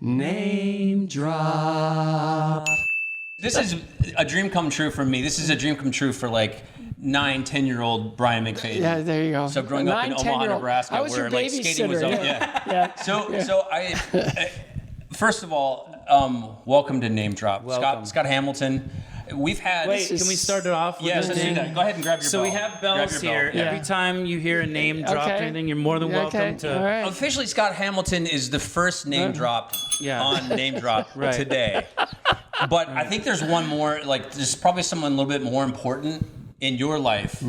Name drop. This is a dream come true for me. This is a dream come true for like 9-10-year-old Brian McFayden. Yeah, there you go. So growing up in Omaha, Nebraska, I was where your like skating was babysitter, yeah. So I first of all, welcome to Name Drop. Scott Hamilton. We've had. Wait, can we start it off? Yes, let's do that. Go ahead and grab your bell. So we have bells here. Yeah. Every time you hear a name drop or anything, you're more than welcome to. All right. Officially, Scott Hamilton is the first name dropped on Name Drop today. But I think there's one more. Like, there's probably someone a little bit more important in your life.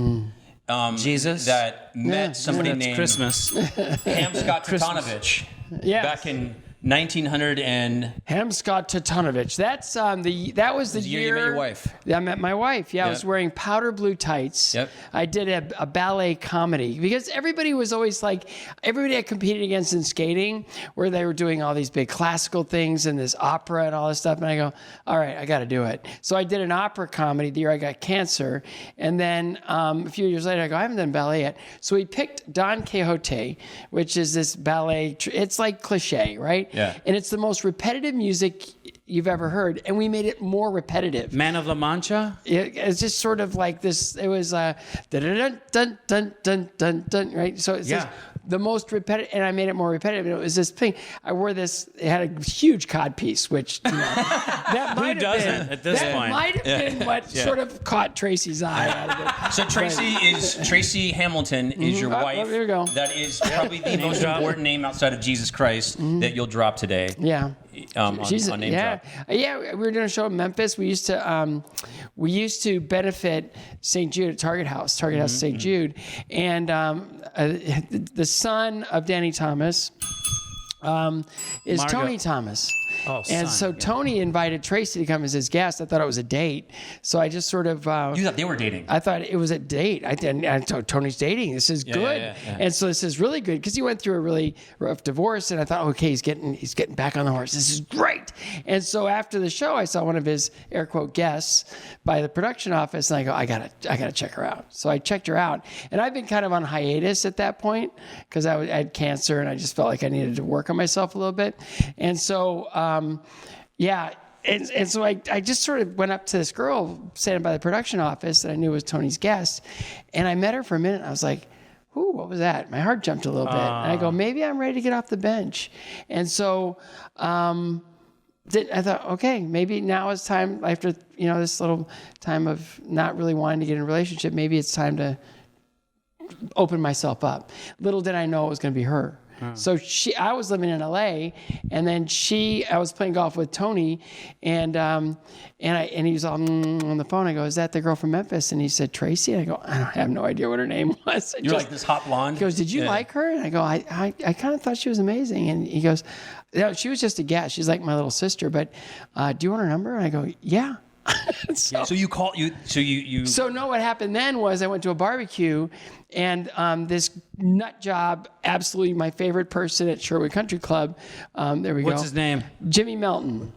Jesus that met somebody named Christmas. Ham Scott Tatanovich back in 1900 and Ham Scott Tatanovich. That's that was the year you met your wife. I met my wife. Yeah, I was wearing powder blue tights. Yep. I did a ballet comedy because everybody was always like, everybody I competed against in skating, where they were doing all these big classical things and this opera and all this stuff. And I go, all right, I got to do it. So I did an opera comedy the year I got cancer. And then a few years later, I go, I haven't done ballet yet. So we picked Don Quixote, which is this ballet. It's like cliche, right? Yeah. And it's the most repetitive music you've ever heard, and we made it more repetitive. Man of La Mancha? It's just sort of like this. It was dun dun dun dun dun dun dun, right? So it's just the most repetitive, and I made it more repetitive. And it was this thing. I wore this. It had a huge cod piece, which that might have doesn't been, at this that point? might have been what sort of caught Tracy's eye out of it. So Tracy Hamilton is your wife. There you go. That is probably the most important name outside of Jesus Christ that you'll drop today. Yeah. On Name Drop. Yeah, we were doing a show in Memphis. We used to benefit St. Jude at Target House St. Jude, and the son of Danny Thomas is Margo. Tony Thomas. Oh, and so Tony invited Tracy to come as his guest. I thought it was a date, so I just sort of. You thought they were dating? I thought it was a date. I thought Tony's dating. This is good, and so this is really good because he went through a really rough divorce, and I thought, okay, he's getting back on the horse. This is great. And so after the show, I saw one of his air quote guests by the production office, and I go, I gotta check her out. So I checked her out, and I've been kind of on hiatus at that point because I had cancer, and I just felt like I needed to work on myself a little bit, and so. And so I just sort of went up to this girl standing by the production office that I knew was Tony's guest, and I met her for a minute. And I was like, "Ooh, what was that?" My heart jumped a little bit, and I go, "Maybe I'm ready to get off the bench." And so I thought, okay, maybe now is time after this little time of not really wanting to get in a relationship. Maybe it's time to open myself up. Little did I know it was going to be her. So I was living in LA, and then I was playing golf with Tony, and he was on the phone. I go, "Is that the girl from Memphis?" And he said, "Tracy." And I go, "I have no idea what her name was." You're like this hot blonde. He goes, "Did you like her?" And I go, "I kind of thought she was amazing." And he goes, "No, she was just a guest. She's like my little sister. But do you want her number?" And I go, "Yeah." So you call you. So no, what happened then was I went to a barbecue, and this nut job, absolutely my favorite person at Sherwood Country Club. There we go. What's his name? Jimmy Melton.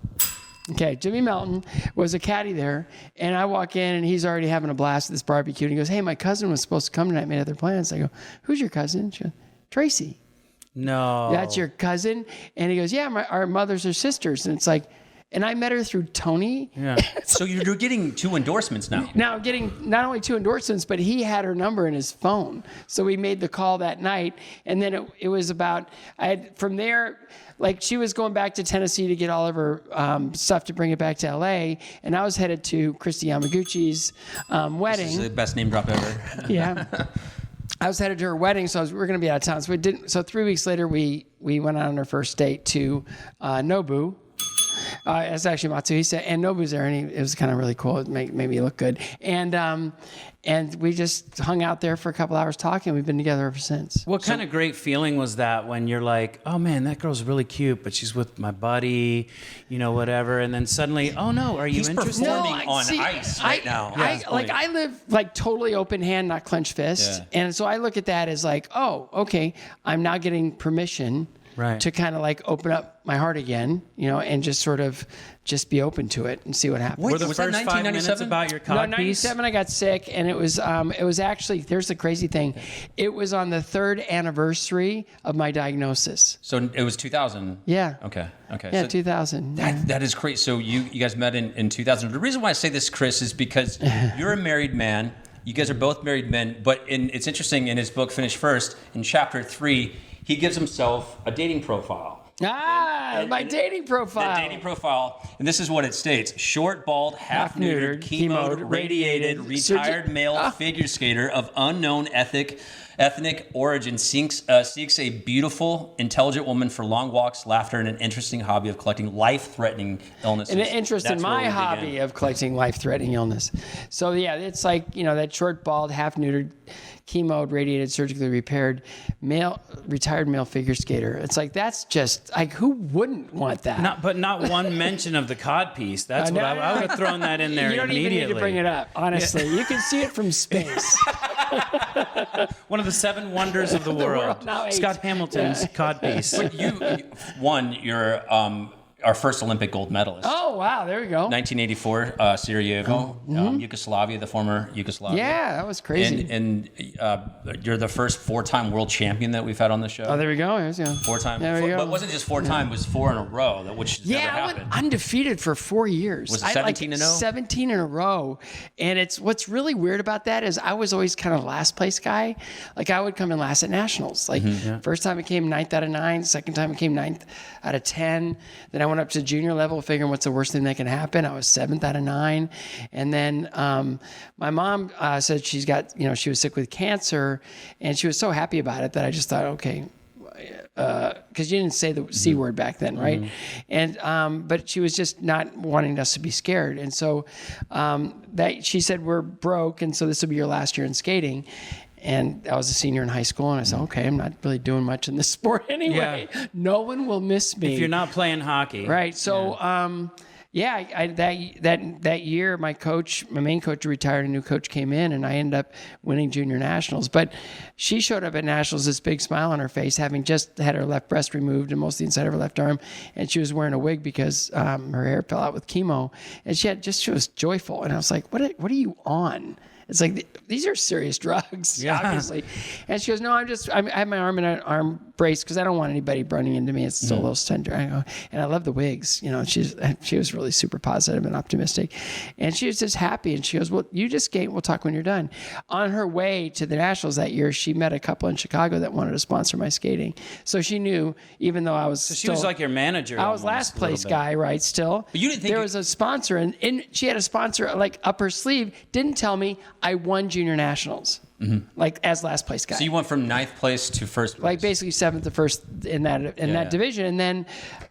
Okay, Jimmy Melton was a caddy there, and I walk in, and he's already having a blast at this barbecue. And he goes, "Hey, my cousin was supposed to come tonight, made other plans." I go, "Who's your cousin?" She goes, "Tracy." No. "That's your cousin?" And he goes, "Yeah, our mothers are sisters." And it's like. And I met her through Tony. Yeah. So you're getting 2 endorsements now. Now getting not only 2 endorsements, but he had her number in his phone. So we made the call that night. And then it was about, from there, like she was going back to Tennessee to get all of her stuff to bring it back to LA. And I was headed to Christy Yamaguchi's wedding. This is the best name drop ever. Yeah. I was headed to her wedding, so we were going to be out of town. So we didn't. So 3 weeks later, we went on our first date to Nobu. It's actually Matsuhisa, and Nobu's there, and it was kind of really cool. It made me look good. And we just hung out there for a couple hours talking. We've been together ever since. What kind of great feeling was that when you're like, oh man, that girl's really cute, but she's with my buddy, whatever, and then suddenly, oh no, are you interested? Performing on ice right now. I live like totally open hand, not clenched fist, and so I look at that as like, oh, okay, I'm now getting permission to kind of like open up my heart again, and just sort of just be open to it and see what happens. Were the first 5 minutes about your cod No, piece? 97 I got sick, and it was actually, here's the crazy thing. It was on the 3rd anniversary of my diagnosis. So it was 2000? Yeah. Okay. Yeah, So 2000. that is great. So you guys met in 2000. The reason why I say this, Chris, is because you're a married man. You guys are both married men, but it's interesting, in his book, Finish First, in chapter 3, he gives himself a dating profile. My dating profile. The dating profile, and this is what it states: short, bald, half-neutered, chemoed, radiated, retired male figure skater of unknown ethnic origin seeks a beautiful, intelligent woman for long walks, laughter, and an interesting hobby of collecting life-threatening illnesses. And an interest in my hobby of collecting life-threatening illness. So yeah, it's like, that short, bald, half-neutered, chemoed, radiated, surgically repaired retired male figure skater. It's like, that's just like, who wouldn't want that? But not one mention of the cod piece. That's what I would have thrown that in there. You don't immediately. even need to bring it up, honestly. You can see it from space. One of the 7 wonders of the world. Now 8. Scott Hamilton's cod piece. But you won your our first Olympic gold medalist. Oh, wow. There we go. 1984, Sarajevo, Yugoslavia, the former Yugoslavia. Yeah, that was crazy. And you're the first 4-time world champion that we've had on the show. Oh, there we go. There's 4-time. There we go. But it wasn't just 4-time, it was 4 in a row, which has never I happened. went undefeated for 4 years. Was it 17 in a row? 17 in a row. And what's really weird about that is I was always kind of last place guy. Like, I would come in last at nationals. Like, first time I came 9th out of 9. Second time I came 9th out of 10. Then I went up to junior level, figuring what's the worst thing that can happen. I was 7th out of 9. And then my mom said she was sick with cancer, and she was so happy about it that I just thought, okay, because you didn't say the C word back then, right? And but she was just not wanting us to be scared, and so that she said, we're broke, and so this will be your last year in skating. And I was a senior in high school, and I said, okay, I'm not really doing much in this sport anyway. Yeah. No one will miss me. If you're not playing hockey. Right. So, that year, my main coach retired, a new coach came in, and I ended up winning junior nationals. But she showed up at nationals, this big smile on her face, having just had her left breast removed and most of the inside of her left arm. And she was wearing a wig because her hair fell out with chemo. And she was joyful. And I was like, what are you on? It's like, these are serious drugs, obviously. And she goes, no, I have my arm in an arm brace because I don't want anybody running into me. It's so little tender. I go, and I love the wigs. She was really super positive and optimistic. And she was just happy. And she goes, well, you just skate. We'll talk when you're done. On her way to the Nationals that year, she met a couple in Chicago that wanted to sponsor my skating. So she knew, even though I was she was like your manager. I was last place guy, right, still. But you didn't think there was a sponsor, and she had a sponsor like up her sleeve, didn't tell me I won junior nationals, like as last place guy. So you went from 9th place to first place. Like basically 7th to 1st in that division. And then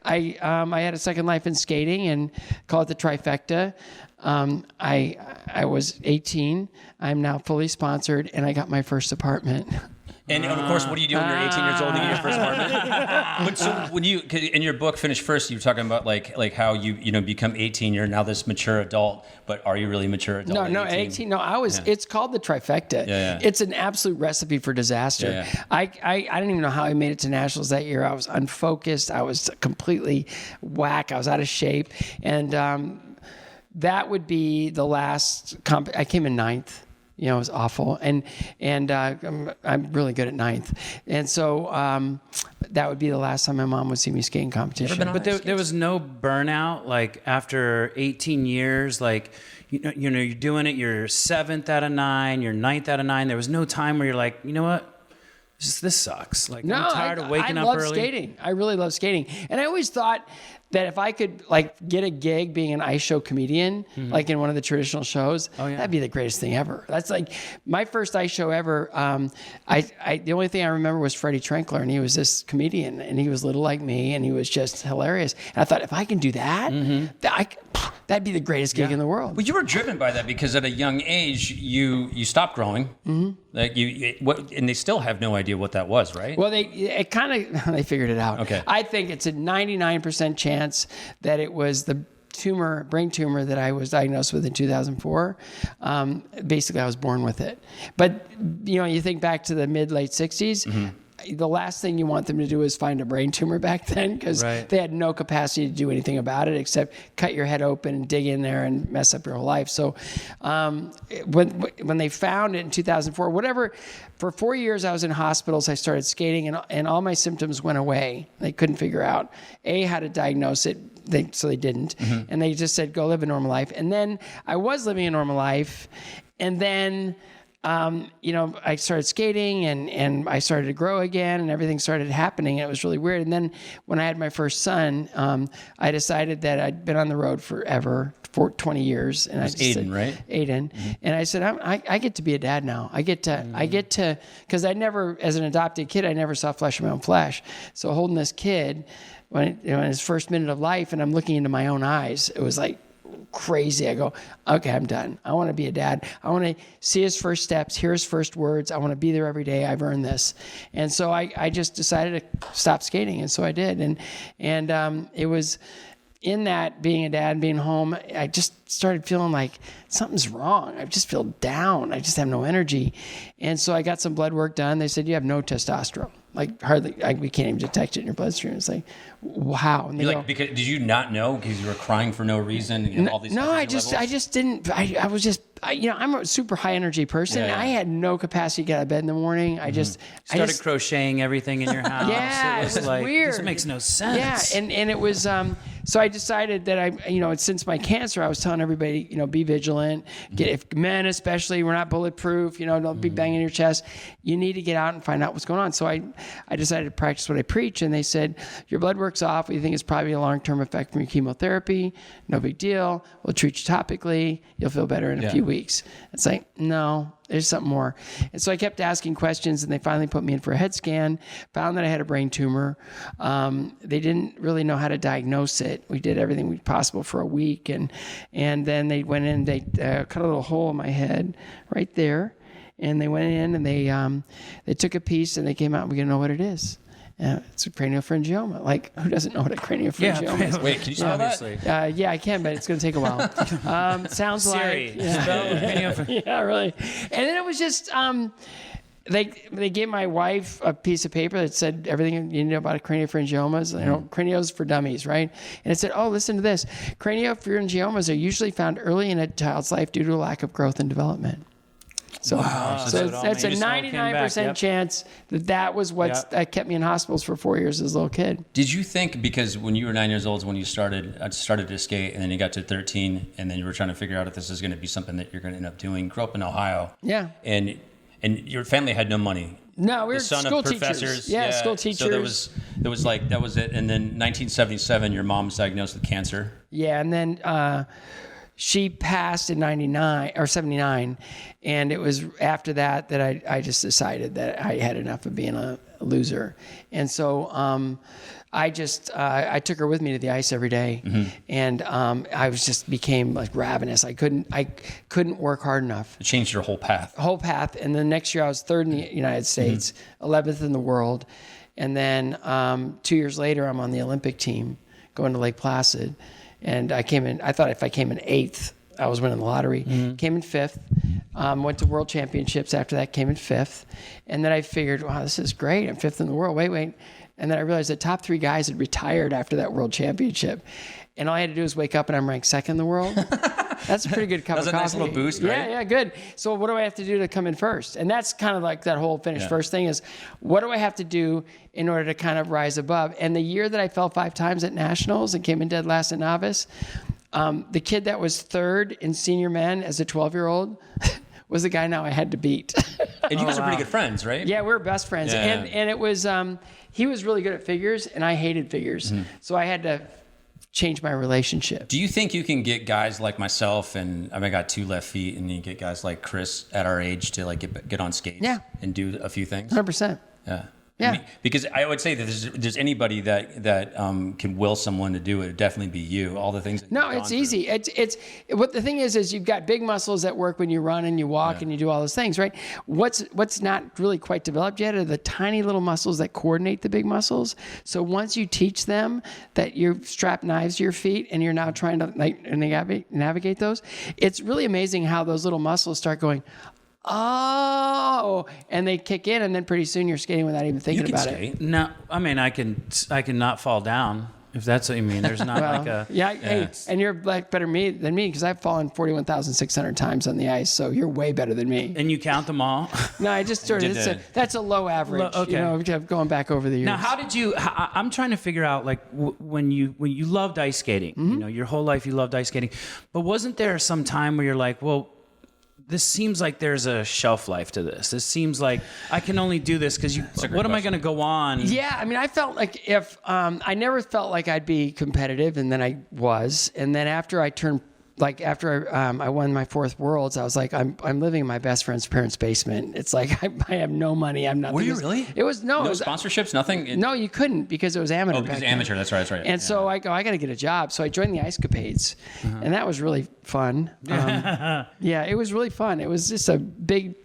I had a second life in skating and call it the trifecta. I was 18. I'm now fully sponsored, and I got my first apartment. And of course, what do you do when you're 18 years old and you get your first apartment? But so when in your book, Finish First, you were talking about like how you become 18, you're now this mature adult, but are you really mature adult? No, 18. No, I was. Yeah. It's called the trifecta. Yeah. It's an absolute recipe for disaster. Yeah. I don't even know how I made it to nationals that year. I was unfocused. I was completely whack. I was out of shape, and that would be the last. I came in 9th. It was awful, and I'm really good at 9th, and so that would be the last time my mom would see me skating competition. But there was no burnout, like after 18 years, like you're doing it. You're 7th out of 9, you're 9th out of 9. There was no time where you're like, you know what? This sucks. Like, I'm tired of waking up early. I love skating. I really love skating, and I always thought that if I could get a gig being an ice show comedian, like in one of the traditional shows, that'd be the greatest thing ever. That's like my first ice show ever. The only thing I remember was Freddie Trenkler, and he was this comedian, and he was little like me, and he was just hilarious. And I thought, if I can do that, that'd be the greatest gig in the world. Well, you were driven by that because at a young age, you stopped growing. Like and they still have no idea what that was, right? Well, they figured it out. Okay. I think it's a 99% chance that it was the brain tumor that I was diagnosed with in 2004. Basically, I was born with it. But you think back to the late 60s. the last thing you want them to do is find a brain tumor back then, because they had no capacity to do anything about it except cut your head open and dig in there and mess up your whole life. So when they found it in 2004, whatever, for 4 years I was in hospitals. I started skating, and all my symptoms went away. They couldn't figure out how to diagnose it. So they didn't. And they just said, go live a normal life. And then I was living a normal life. And then, I started skating and I started to grow again, and everything started happening. And it was really weird. And then when I had my first son, I decided that I'd been on the road forever, for 20 years. And Aiden, right? Aiden. And I said, I get to be a dad now. I get to, because I never, as an adopted kid, I never saw flesh of my own flesh. So holding this kid in his first minute of life, and I'm looking into my own eyes, it was like crazy. I go, okay, I'm done. I want to be a dad. I want to see his first steps, hear his first words. I want to be there every day. I've earned this. And so I just decided to stop skating. And so I did. And it was in that, being a dad and being home, I just started feeling like something's wrong. I just feel down. I just have no energy. And so I got some blood work done. They said, you have no testosterone. Like hardly, we can't even detect it in your bloodstream. It's like, wow. And because did you not know because you were crying for no reason? And you had all these I just didn't. I'm a super high energy person. I had no capacity to get out of bed in the morning. I just started crocheting everything in your house. Yeah, it was like, weird. This makes no sense. Yeah, and it was. So I decided that since my cancer, I was telling everybody, be vigilant. If men especially, we're not bulletproof. Don't be banging your chest. You need to get out and find out what's going on. So I decided to practice what I preach, and they said, your blood work's off. We think it's probably a long-term effect from your chemotherapy. No big deal. We'll treat you topically. You'll feel better in a few weeks. It's like, no, there's something more. And so I kept asking questions, and they finally put me in for a head scan, found that I had a brain tumor. They didn't really know how to diagnose it. We did everything possible for a week, and then they went in, they cut a little hole in my head right there, and they went in and they took a piece, and they came out, and we didn't know what it is. It's a craniopharyngioma. Like, who doesn't know what a craniopharyngioma is? Wait, can you spell that? Yeah, I can, but it's going to take a while. Sounds Siri, like... spell craniopharyngioma. Yeah, really. And then it was just... They gave my wife a piece of paper that said everything you know about craniopharyngiomas. Cranios for dummies, right? And it said, oh, listen to this. Craniopharyngiomas are usually found early in a child's life due to a lack of growth and development. So, wow. So that's a 99% chance that was what kept me in hospitals for 4 years as a little kid. Did you think, because when you were 9 years old, when you started to skate, and then you got to 13, and then you were trying to figure out if this is going to be something that you're going to end up doing? Grew up in Ohio. Yeah. And your family had no money. No, we were son school of professors. teachers. Yeah, school teachers. So that was it. And then 1977, your mom was diagnosed with cancer. Yeah, and then she passed in 99 or 79, and it was after that I just decided that I had enough of being a loser, and so I took her with me to the ice every day, and I became like ravenous. I couldn't work hard enough. It changed your whole path. And then next year I was third in the United States, 11th in the world, and then 2 years later I'm on the Olympic team going to Lake Placid. And I thought if I came in 8th, I was winning the lottery. Came in 5th, went to world championships after that, came in 5th. And then I figured, wow, this is great. I'm 5th in the world. Wait. And then I realized the top 3 guys had retired after that world championship. And all I had to do was wake up and I'm ranked 2nd in the world. That's a pretty good cup of coffee. That's a nice little boost, right? Yeah, good. So what do I have to do to come in first? And that's kind of like that whole finish first thing is, what do I have to do in order to kind of rise above? And the year that I fell 5 times at nationals and came in dead last at novice, the kid that was 3rd in senior men as a 12-year-old was the guy now I had to beat. And you guys are pretty good friends, right? Yeah, we were best friends. Yeah. And it was, he was really good at figures and I hated figures. So I had to change my relationship. Do you think you can get guys like myself, and I got 2 left feet, and you get guys like Chris at our age to like get on skates and do a few things? 100%. Yeah. Yeah. I mean, because I would say that there's anybody that can will someone to do it, it'd definitely be you. All the things. No, it's easy. It's what the thing is you've got big muscles that work when you run and you walk and you do all those things, right? What's not really quite developed yet are the tiny little muscles that coordinate the big muscles. So once you teach them that you strap knives to your feet and you're now trying to navigate those, it's really amazing how those little muscles start going, oh, and they kick in, and then pretty soon you're skating without even thinking about it. No, I mean, I can not fall down. If that's what you mean, there's not like a... Yeah, hey, and you're like better than me because I've fallen 41,600 times on the ice, so you're way better than me. And you count them all? No, I just sort of, that's a low average, okay. you know, going back over the years. Now, how did you, I'm trying to figure out, like, when you loved ice skating, you know, your whole life you loved ice skating, but wasn't there some time where you're like, well, this seems like there's a shelf life to this. This seems like I can only do this because what am I going to go on? Yeah, I mean, I felt like if I never felt like I'd be competitive, and then I was, and then after I won my 4th Worlds, I was like, I'm living in my best friend's parents' basement. It's like I have no money. I'm nothing. Were you really? It was no sponsorships, nothing. No, you couldn't because it was amateur. Oh, because amateur. That's right. And so I go, I got to get a job. So I joined the Ice Capades, and that was really fun. Yeah, it was really fun. It was just a big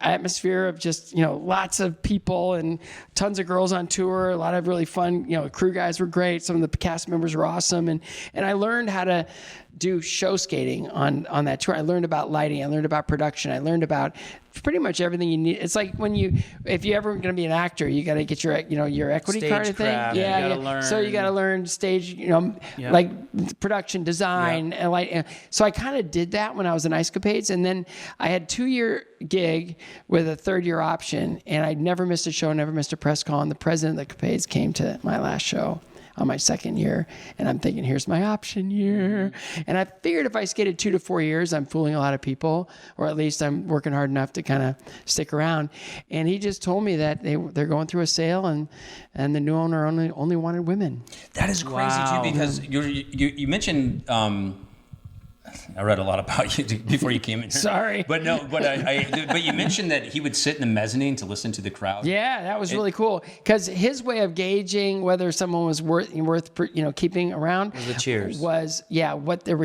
atmosphere of just, you know, lots of people and tons of girls on tour, a lot of really fun, you know, crew guys were great. Some of the cast members were awesome. And I learned how to do show skating on that tour. I learned about lighting. I learned about production. I learned about pretty much everything you need. It's like if you ever going to be an actor, you got to get your equity Stage card thing. craft, Yeah, you gotta learn. So you got to learn stage, like production design and like. So I kind of did that when I was in Ice Capades, and then I had 2-year gig with a 3rd-year option, and I never missed a show, never missed a press call. And the president of the Capades came to my last show on my 2nd year, and I'm thinking, here's my option year. And I figured if I skated 2 to 4 years, I'm fooling a lot of people, or at least I'm working hard enough to kind of stick around. And he just told me that they're going through a sale, and the new owner only wanted women. That is crazy too, because you mentioned. I read a lot about you before you came in here. Sorry. But you mentioned that he would sit in the mezzanine to listen to the crowd. Yeah, that was really cool. Because his way of gauging whether someone was worth keeping around was the cheers. Was what the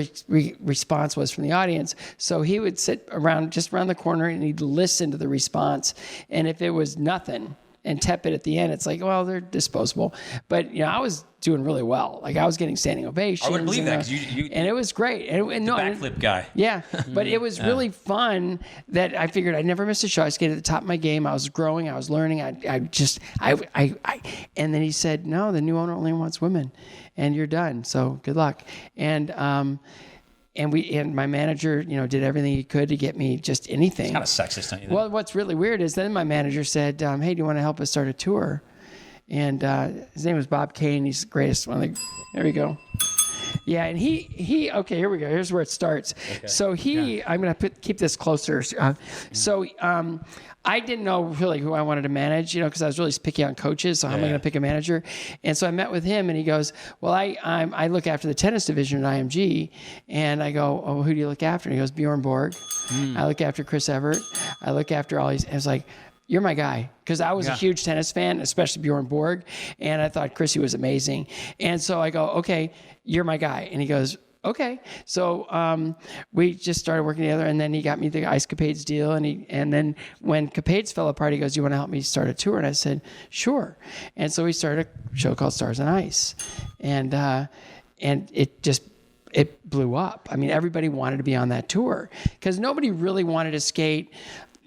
response was from the audience. So he would sit just around the corner, and he'd listen to the response. And if it was nothing and tepid at the end, it's like, well, they're disposable. But I was doing really well. Like I was getting standing ovations. I would believe that because and it was great. And backflip guy. Yeah, but it was really fun that I figured I'd never miss a show. I skated at the top of my game. I was growing. I was learning. And then he said, no, the new owner only wants women, and you're done. So good luck. And my manager, did everything he could to get me just anything. It's kind of sexist, don't you think? Well, what's really weird is then my manager said, hey, do you want to help us start a tour? And his name was Bob Kane. He's the greatest one. There we go. Yeah, and he okay, here we go. Here's where it starts. Okay. So I'm going to keep this closer. So I didn't know really who I wanted to manage, because I was really picky on coaches. So how am I going to pick a manager? And so I met with him, and he goes, well, I look after the tennis division at IMG. And I go, oh, who do you look after? And he goes, Bjorn Borg. I look after Chris Everett. I look after all these. I was like, you're my guy. Because I was a huge tennis fan, especially Bjorn Borg. And I thought Chrissy was amazing. And so I go, okay, you're my guy. And he goes, okay. So we just started working together, and then he got me the Ice Capades deal. And then when Capades fell apart, he goes, you want to help me start a tour? And I said, sure. And so we started a show called Stars on Ice. And it blew up. I mean, everybody wanted to be on that tour because nobody really wanted to skate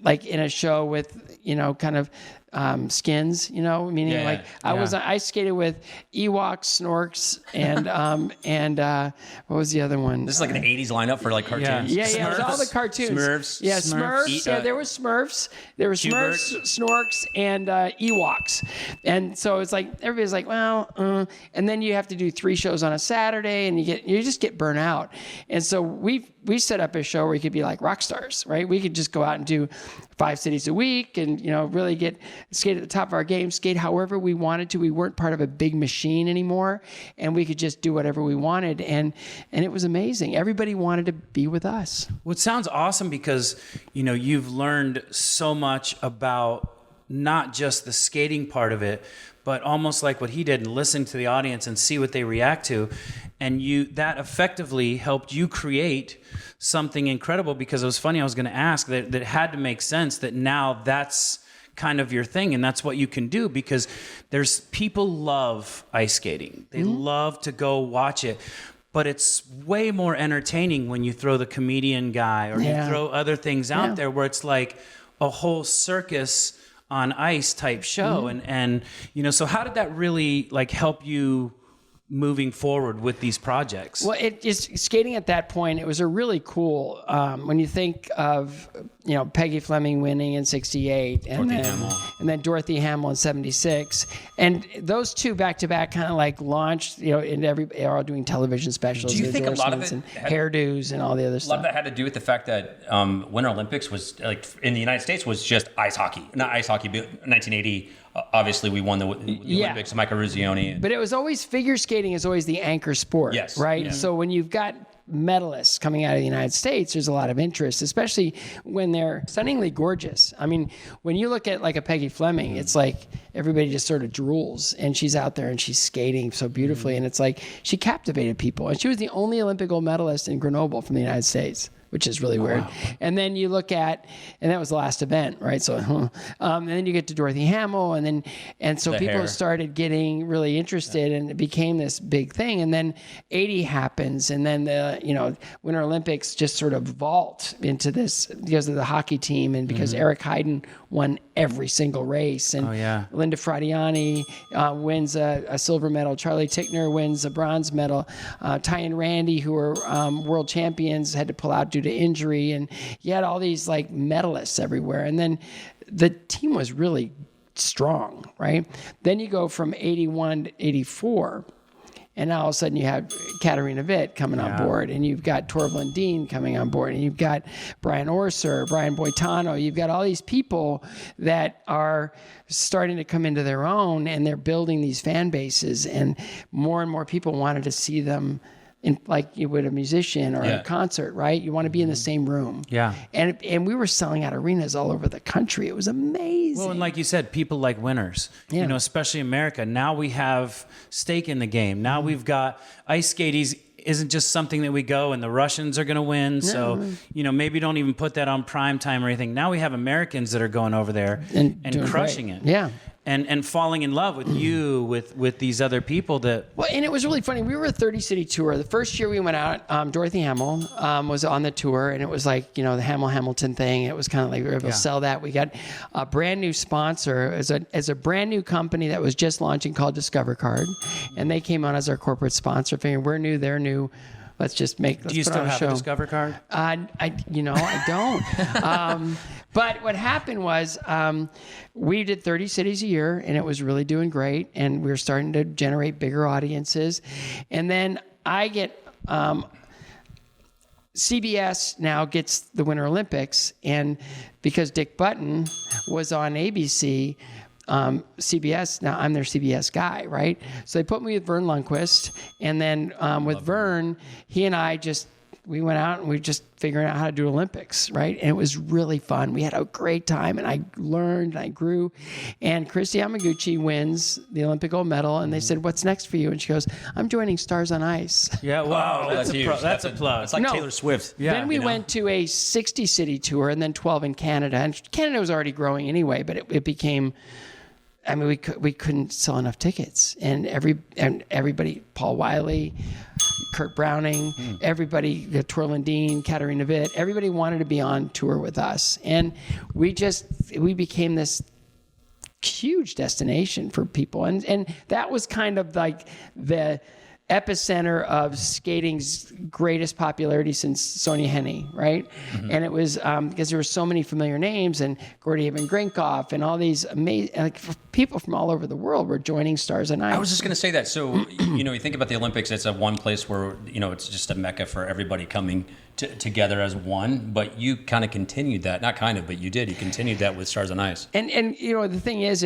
like in a show with, kind of skins, meaning I skated with Ewoks, Snorks, and what was the other one? This is like an 80s lineup for like cartoons. Yeah, it was all the cartoons. Smurfs. Yeah, Smurfs. There was Smurfs. There were Smurfs, Snorks, and Ewoks. And so it's like, everybody's like, well, and then you have to do 3 shows on a Saturday, and you just get burnt out. And so we set up a show where you could be like rock stars, right? We could just go out and do 5 cities a week and, really skate at the top of our game, skate however we wanted to. We weren't part of a big machine anymore, and we could just do whatever we wanted. And it was amazing. Everybody wanted to be with us. Well, it sounds awesome because, you've learned so much about not just the skating part of it, but almost like what he did, and listen to the audience and see what they react to. And that effectively helped you create something incredible, because it was funny, I was going to ask that had to make sense that now that's kind of your thing and that's what you can do, because people love ice skating. They love to go watch it. but it's way more entertaining when you throw the comedian guy or you throw other things out there where it's like a whole circus on ice type show. And so how did that really like help you moving forward with these projects? Well, it just skating at that point, it was a really cool, when you think of, Peggy Fleming winning in 68 and then Dorothy Hamill in 76. And those two back to back kind of like launched, they're all doing television specials. Do you think a lot of it and hairdos and all the other stuff? A lot of that had to do with the fact that Winter Olympics was like in the United States was just ice hockey, not ice hockey, but 1980. Obviously, we won the Olympics. Michael Ruzioni. But it was always figure skating is always the anchor sport, right? Yeah. So when you've got medalists coming out of the United States, there's a lot of interest, especially when they're stunningly gorgeous. I mean, when you look at like a Peggy Fleming, it's like everybody just sort of drools, and she's out there and she's skating so beautifully, and it's like she captivated people, and she was the only Olympic gold medalist in Grenoble from the United States, which is really weird. Wow. And then you look at, and that was the last event, right? So, and then you get to Dorothy Hamill, and so people started getting really interested, and it became this big thing. And then 80 happens, and then the Winter Olympics just sort of vault into this because of the hockey team, and because Eric Heiden won every single race, and Linda Fradiani wins a silver medal. Charlie Tickner wins a bronze medal. Ty and Randy, who were world champions, had to pull out due to injury, and you had all these like medalists everywhere. And then the team was really strong, right? Then you go from 81 to 84, and now all of a sudden you have Katarina Witt coming on board, and you've got Torvald Dean coming on board, and you've got Brian Orser, Brian Boitano. You've got all these people that are starting to come into their own, and they're building these fan bases, and more people wanted to see them like you would a musician or a concert, right? You want to be in the same room. Yeah. And we were selling out arenas all over the country. It was amazing. Well, and like you said, people like winners, especially America. Now we have stake in the game. Now we've got ice skating isn't just something that we go and the Russians are going to win. No. So, maybe don't even put that on prime time or anything. Now we have Americans that are going over there and crushing it. Yeah. And falling in love with you, with these other people that... Well, and it was really funny. We were a 30-city tour. The first year we went out, Dorothy Hamill was on the tour, and it was like, the Hamilton thing. It was kind of like we were able to sell that. We got a brand new sponsor as a brand new company that was just launching called Discover Card, and they came on as our corporate sponsor. Figuring we're new, they're new. Let's just make. Do you still have a Discover Card? I don't. But what happened was we did 30 cities a year, and it was really doing great, and we were starting to generate bigger audiences. And then I get CBS now gets the Winter Olympics, and because Dick Button was on ABC. CBS, now I'm their CBS guy, right? So they put me with Vern Lundquist, and then with Vern, he and I we went out and we were just figuring out how to do Olympics, right? And it was really fun. We had a great time, and I learned, and I grew. And Christy Yamaguchi wins the Olympic gold medal, and they said, "What's next for you?" And she goes, "I'm joining Stars on Ice." Yeah, wow, that's huge. That's a plus. It's like Taylor Swift. Yeah, then we went to a 60-city tour, and then 12 in Canada. And Canada was already growing anyway, but it became... I mean, we couldn't sell enough tickets, and everybody, Paul Wiley, Kurt Browning, everybody, Torvald Dean, Katarina Witt, everybody wanted to be on tour with us, and we became this huge destination for people, and that was kind of like the epicenter of skating's greatest popularity since Sonia Henne, right? Mm-hmm. And it was because there were so many familiar names, and Gordy Grinkov, and all these amazing people from all over the world were joining Stars on Ice. I was just going to say that. So, you think about the Olympics, it's a one place where, it's just a mecca for everybody coming together as one, but you kind of continued that, not kind of, but you did. You continued that with Stars on Ice. And the thing is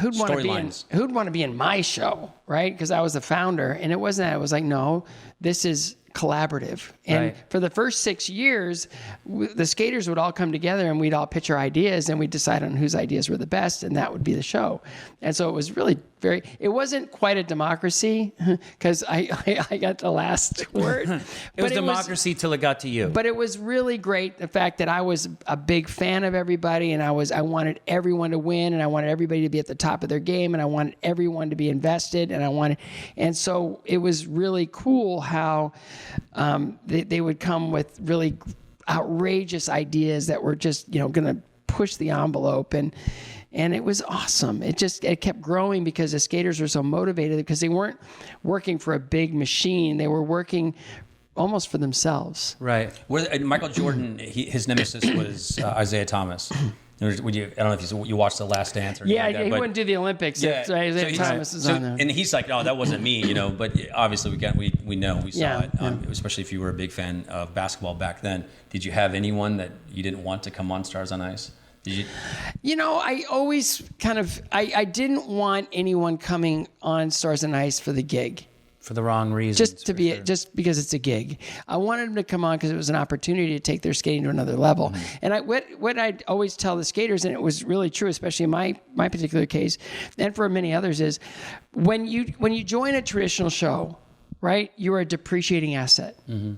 who'd want to be in my show, right? Because I was the founder, and it wasn't that. It was like, no, this is collaborative. And for the first 6 years, the skaters would all come together, and we'd all pitch our ideas, and we'd decide on whose ideas were the best, and that would be the show. And so it was really it wasn't quite a democracy because I got the last word. It was democracy till it got to you. But it was really great, the fact that I was a big fan of everybody, and I wanted everyone to win, and I wanted everybody to be at the top of their game, and I wanted everyone to be invested, and so it was really cool how they would come with really outrageous ideas that were just, going to push the envelope, and it was awesome. It kept growing because the skaters were so motivated because they weren't working for a big machine. They were working almost for themselves. Right. Michael Jordan, his nemesis was Isaiah Thomas. I don't know if you watched The Last Dance or anything like that, he wouldn't do the Olympics if Isaiah Thomas is on there. And he's like, "Oh, that wasn't me," But obviously we know, we saw it, especially if you were a big fan of basketball back then. Did you have anyone that you didn't want to come on Stars on Ice? Did you? I always I didn't want anyone coming on Stars on Ice for the gig. For the wrong reasons. Just because it's a gig. I wanted them to come on because it was an opportunity to take their skating to another level. Mm-hmm. And what I'd always tell the skaters, and it was really true, especially in my particular case, and for many others, is when you join a traditional show, right, you are a depreciating asset. Mm-hmm.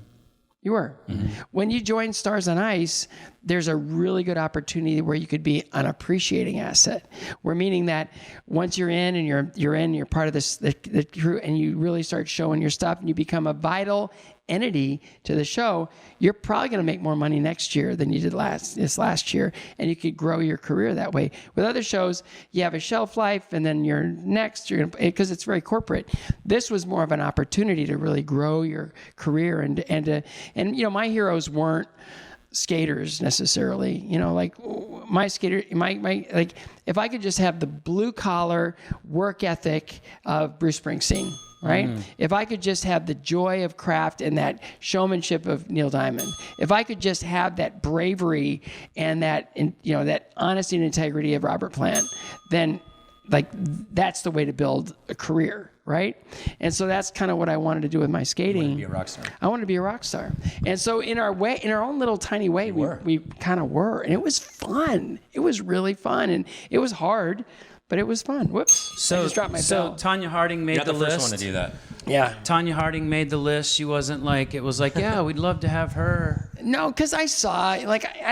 You were. Mm-hmm. When you join Stars on Ice, there's a really good opportunity where you could be an appreciating asset. We're meaning that once you're in and you're part of the crew, and you really start showing your stuff and you become a vital entity to the show, you're probably going to make more money next year than you did this last year, and you could grow your career that way. With other shows, you have a shelf life, and then you're because it's very corporate. This was more of an opportunity to really grow your career, and my heroes weren't skaters necessarily, like my skater, like if I could just have the blue collar work ethic of Bruce Springsteen, right? Mm. If I could just have the joy of craft and that showmanship of Neil Diamond, if I could just have that bravery and that honesty and integrity of Robert Plant, then that's the way to build a career, right? And so that's kind of what I wanted to do with my skating. You wanted to be a rock star. I wanted to be a rock star. And so in our own little tiny way, we kind of were. And it was fun. It was really fun. And it was hard, but it was fun. Whoops. I just dropped my bell. Tanya Harding made the list. You're the first one to do that. Yeah. Tanya Harding made the list. She wasn't it was yeah, we'd love to have her. No, because I saw, I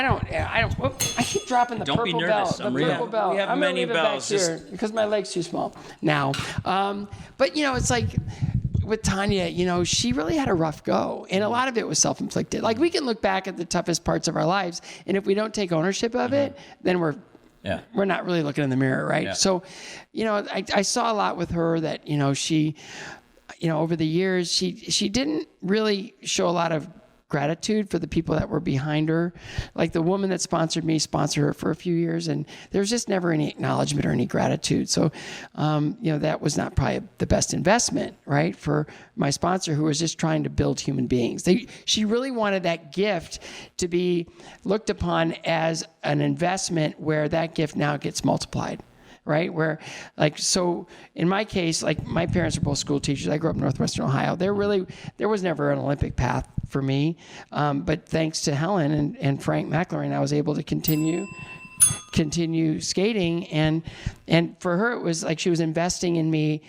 don't, whoops, I keep dropping the Don't purple be nervous. bell. The purple bell. We have I'm many leave bells. It back here because my leg's too small now. But, it's like with Tanya, she really had a rough go. And a lot of it was self-inflicted. Like, we can look back at the toughest parts of our lives, and if we don't take ownership of it, then we're not really looking in the mirror, right? Yeah. So, I saw a lot with her that, she, over the years, she didn't really show a lot of gratitude for the people that were behind her. Like the woman that sponsored her for a few years, and there was just never any acknowledgement or any gratitude. So, that was not probably the best investment, right, for my sponsor, who was just trying to build human beings. She really wanted that gift to be looked upon as an investment where that gift now gets multiplied. Right? Where, so in my case, my parents are both school teachers. I grew up in Northwestern Ohio. There was never an Olympic path for me. But thanks to Helen and Frank McLaren, I was able to continue skating. And for her, it was like she was investing in me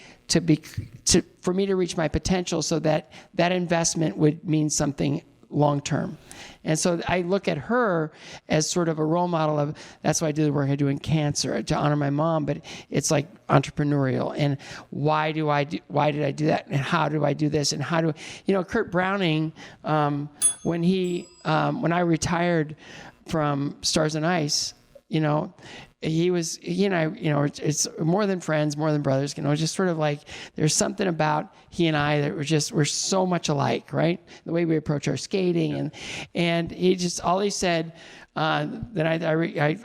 for me to reach my potential, so that investment would mean something long term. And so I look at her as sort of a role model of, that's why I do the work I do in cancer, to honor my mom, but it's like entrepreneurial. And why did I do that? And how do I do this? And how do, Kurt Browning, when I retired from Stars on Ice, he and I, it's more than friends, more than brothers, just sort of there's something about he and I that we're so much alike, right? The way we approach our skating, and he just, all he said, that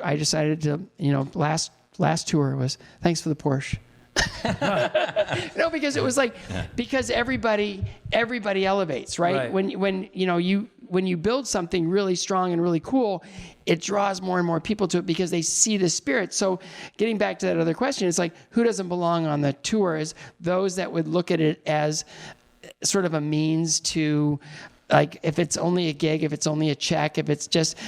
I decided to, last tour was, thanks for the Porsche. No, because it was because everybody elevates, right? When you build something really strong and really cool, it draws more and more people to it because they see the spirit. So getting back to that other question, it's who doesn't belong on the tour is those that would look at it as sort of a means to, if it's only a gig, if it's only a check, if it's just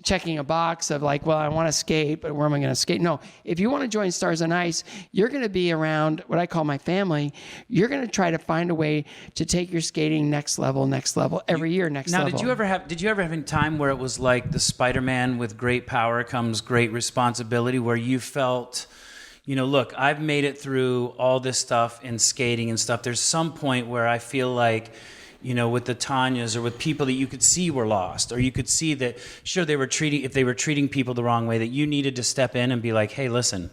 checking a box of like, well, I want to skate, but where am I going to skate? No, if you want to join Stars on Ice, you're going to be around what I call my family. You're going to try to find a way to take your skating next level every year, next level. Now, did you ever have any time where it was like the Spider-Man, with great power comes great responsibility, where you felt, look, I've made it through all this stuff in skating and stuff. There's some point where I feel like, with the Tanyas or with people that you could see were lost, or you could see that, sure, if they were treating people the wrong way, that you needed to step in and be like, hey, listen,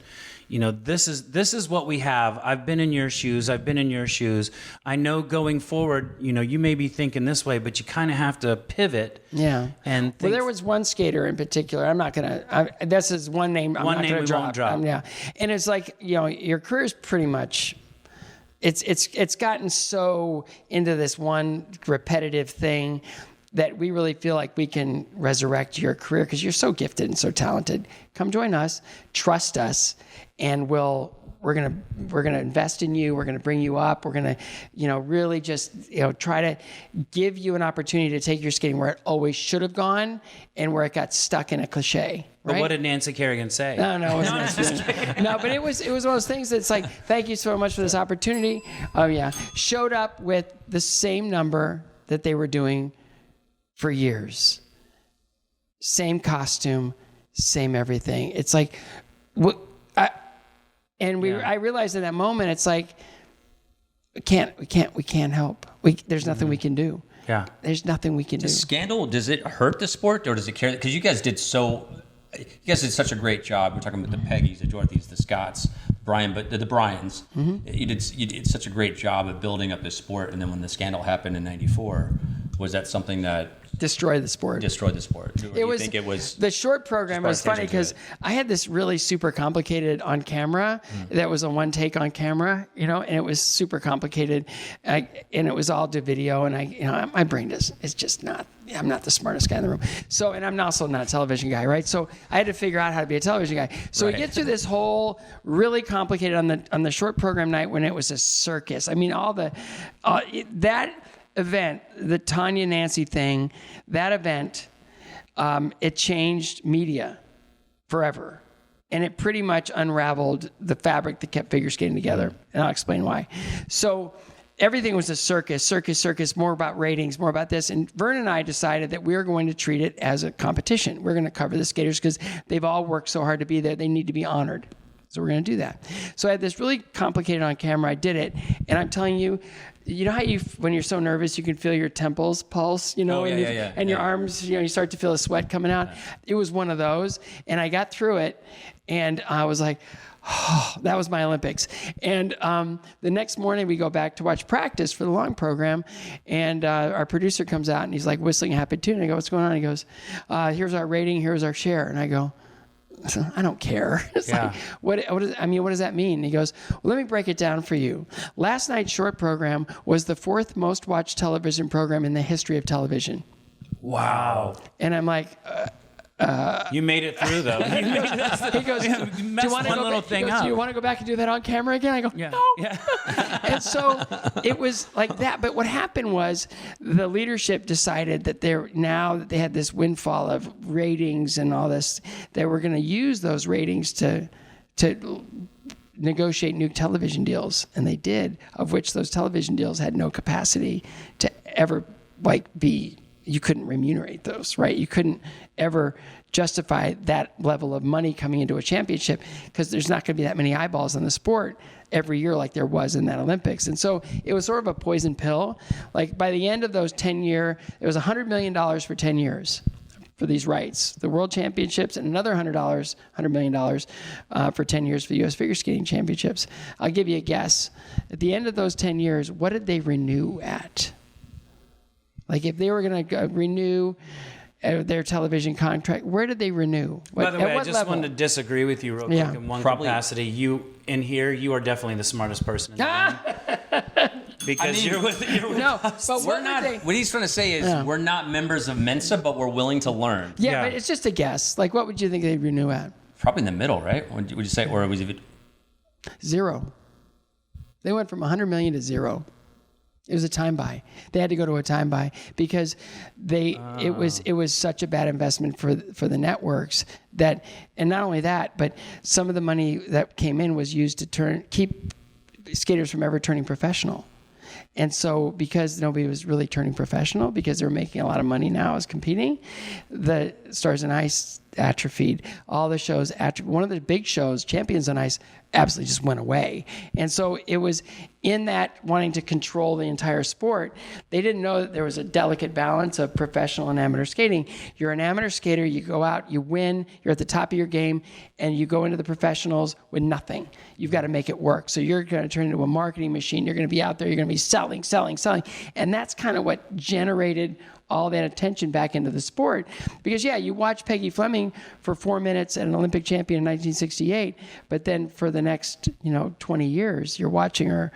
this is what we have. I've been in your shoes. I know going forward, you may be thinking this way, but you kind of have to pivot. Yeah. And well, there was one skater in particular. I'm not gonna. This is one name. I'm not gonna drop. Won't drop. Yeah. And it's like, your career is pretty much. It's gotten so into this one repetitive thing that we really feel like we can resurrect your career because you're so gifted and so talented. Come join us, trust us, and we're gonna invest in you. We're gonna bring you up. We're gonna, really just, try to give you an opportunity to take your skating where it always should have gone and where it got stuck in a cliche. Right? But what did Nancy Kerrigan say? No, it wasn't Nancy. No, but it was one of those things that's like, thank you so much for this opportunity. Oh yeah, showed up with the same number that they were doing for years, same costume, same everything. It's like, I realized in that moment, it's like, we can't help. There's nothing we can do. Yeah, there's nothing we can do. Scandal, does it hurt the sport or does it care? Because you guys did such a great job. We're talking about the Peggies, the Dorothys, the Scotts, Brian, but the Bryans. Mm-hmm. You did such a great job of building up this sport. And then when the scandal happened in '94, was that something that destroyed the sport? Think it was the short program was funny because I had this really super complicated on camera that was a one take on camera, and it was super complicated, and it was all to video, and my brain is just not. I'm not the smartest guy in the room. So, and I'm also not a television guy, right? So I had to figure out how to be a television guy. So we get through this whole really complicated on the short program night when it was a circus. I mean, that event, the Tanya Nancy thing, that event, it changed media forever. And it pretty much unraveled the fabric that kept figure skating together. And I'll explain why. So everything was a circus, more about ratings, more about this. And Vern and I decided that we were going to treat it as a competition. We're going to cover the skaters because they've all worked so hard to be there. They need to be honored. So we're going to do that. So I had this really complicated on camera. I did it. And I'm telling you, how when you're so nervous, you can feel your temples pulse, and your arms, you start to feel the sweat coming out. It was one of those. And I got through it. And I was like, oh, that was my Olympics. And the next morning we go back to watch practice for the long program. And our producer comes out and he's like whistling a happy tune. And I go, what's going on? He goes, here's our rating. Here's our share. And I go, I don't care. It's like, what does that mean? And he goes, well, let me break it down for you. Last night's short program was the 4th most watched television program in the history of television. Wow. And I'm like, you made it through, though. He goes, do you want to go back and do that on camera again? I go, no. Yeah. And so it was like that. But what happened was the leadership decided that now that they had this windfall of ratings and all this, they were going to use those ratings to negotiate new television deals. And they did, of which those television deals had no capacity to ever be. You couldn't remunerate those, right? You couldn't ever justify that level of money coming into a championship because there's not going to be that many eyeballs on the sport every year like there was in that Olympics. And so it was sort of a poison pill. Like by the end of those 10-year, it was $100 million for 10 years for these rights, the World Championships, and another $100 million for 10 years for the U.S. Figure Skating Championships. I'll give you a guess. At the end of those 10 years, what did they renew at? Like if they were going to renew their television contract, where did they renew? By the way, I just wanted to disagree with you real quick in one capacity. You are definitely the smartest person in the room. Because you're with no, but we're not. What he's trying to say is we're not members of Mensa, but we're willing to learn. Yeah, but it's just a guess. Like, what would you think they'd renew at? Probably in the middle, right? Would you say, or was it 0? They went from 100 million to 0. It was a time buy. They had to go to a time buy because it was such a bad investment for the networks that, and not only that, but some of the money that came in was used to keep skaters from ever turning professional. And so because nobody was really turning professional because they were making a lot of money now as competing, the Stars and Ice atrophied. All the shows, one of the big shows, Champions on Ice, absolutely just went away. And so it was in that wanting to control the entire sport, they didn't know that there was a delicate balance of professional and amateur skating. You're an amateur skater, you go out, you win, you're at the top of your game, and you go into the professionals with nothing. You've got to make it work. So you're going to turn into a marketing machine. You're going to be out there, you're going to be selling. And that's kind of what generated all that attention back into the sport. Because, yeah, you watch Peggy Fleming for 4 minutes at an Olympic champion in 1968, but then for the next, 20 years, you're watching her,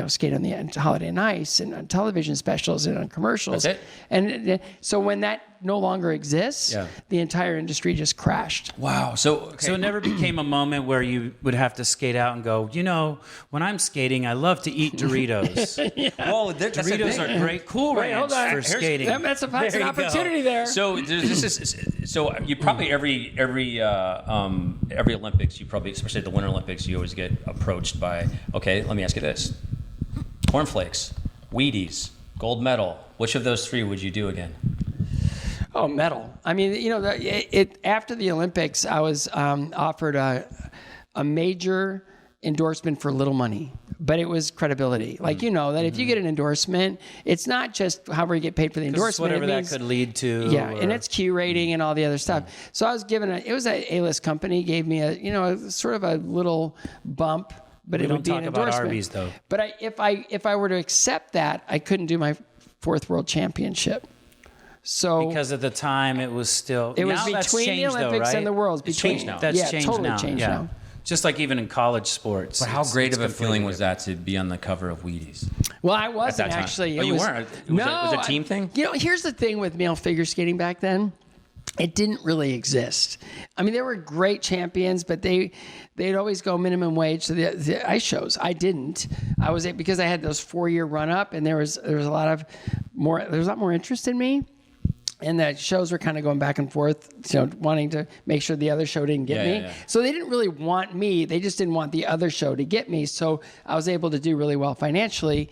skate on the Holiday on Ice and on television specials and on commercials. That's it. And so when that no longer exists, the entire industry just crashed. Wow. So it never became a moment where you would have to skate out and go, when I'm skating, I love to eat Doritos. Well, Doritos are great Cool Ranch for skating. That's an opportunity there. So you probably every Olympics, you probably, especially at the Winter Olympics, you always get approached by, okay, let me ask you this. Cornflakes, Wheaties, gold medal. Which of those three would you do again? Oh, medal. I mean, after the Olympics, I was offered a major endorsement for little money, but it was credibility. Like, that if you get an endorsement, it's not just however you get paid for the endorsement. Whatever that could lead to. Yeah, and it's Q rating and all the other stuff. So I was given it was an A-list company, gave me a sort of a little bump. But it would be an endorsement. Don't talk about Arby's, though. But if I were to accept that, I couldn't do my 4th World Championship. So because at the time it was still between the Olympics and the Worlds. It's changed now. That's changed totally now. Changed now. Just like even in college sports. But how great of a feeling was that to be on the cover of Wheaties? Well, I wasn't actually. You weren't. Was it a team thing? Here's the thing with male figure skating back then. It didn't really exist. I mean, there were great champions, but they'd always go minimum wage to the ice shows. I didn't. Because I had those 4-year run up, and there was a lot more interest in me. And the shows were kind of going back and forth, wanting to make sure the other show didn't get me. Yeah. So they didn't really want me. They just didn't want the other show to get me. So I was able to do really well financially.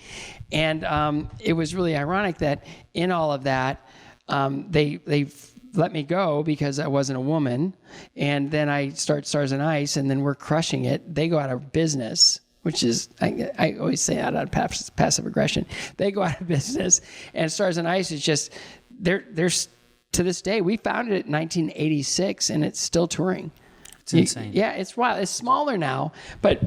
And it was really ironic that in all of that, they let me go because I wasn't a woman. And then I start Stars and Ice, and then we're crushing it. They go out of business, which is, I always say that out of passive aggression. They go out of business, and Stars and Ice is just, there's to this day, we founded it in 1986, and it's still touring. It's insane. Yeah, it's wild. It's smaller now, but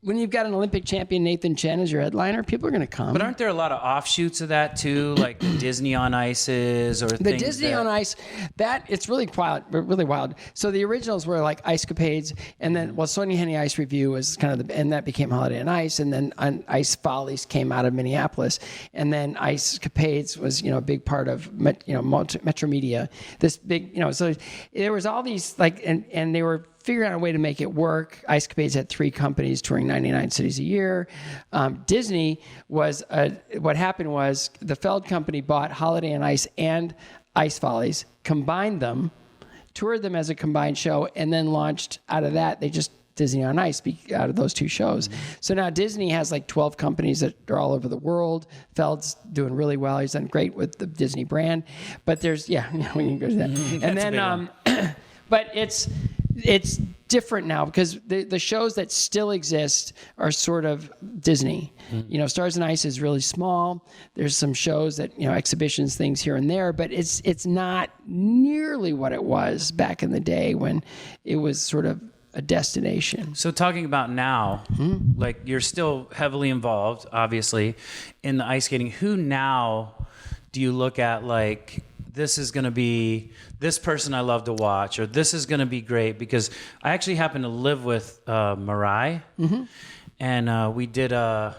when you've got an Olympic champion, Nathan Chen, as your headliner, people are going to come. But aren't there a lot of offshoots of that too, like Disney on Ices or the Disney on Ice? It's really wild. So the originals were like Ice Capades, and then Sonia Henney Ice Review was kind of and that became Holiday on Ice, and then Ice Follies came out of Minneapolis, and then Ice Capades was a big part of Metro Media. This big so there was all these and they were figuring out a way to make it work. Ice Capades had 3 companies touring 99 cities a year. Disney was, what happened was the Feld company bought Holiday on Ice and Ice Follies, combined them, toured them as a combined show, and then launched out of that. They just Disney on Ice out of those 2 shows. Mm-hmm. So now Disney has like 12 companies that are all over the world. Feld's doing really well. He's done great with the Disney brand. But there's, we can go to that. And then, but it's different now because the shows that still exist are sort of Disney. Mm-hmm. Stars and Ice is really small. There's some shows that, exhibitions, things here and there, but it's not nearly what it was back in the day when it was sort of a destination. So talking about now, like you're still heavily involved, obviously, in the ice skating. Who now do you look at like, this is going to be this person I love to watch, or this is going to be great? Because I actually happen to live with Mariah, and we did a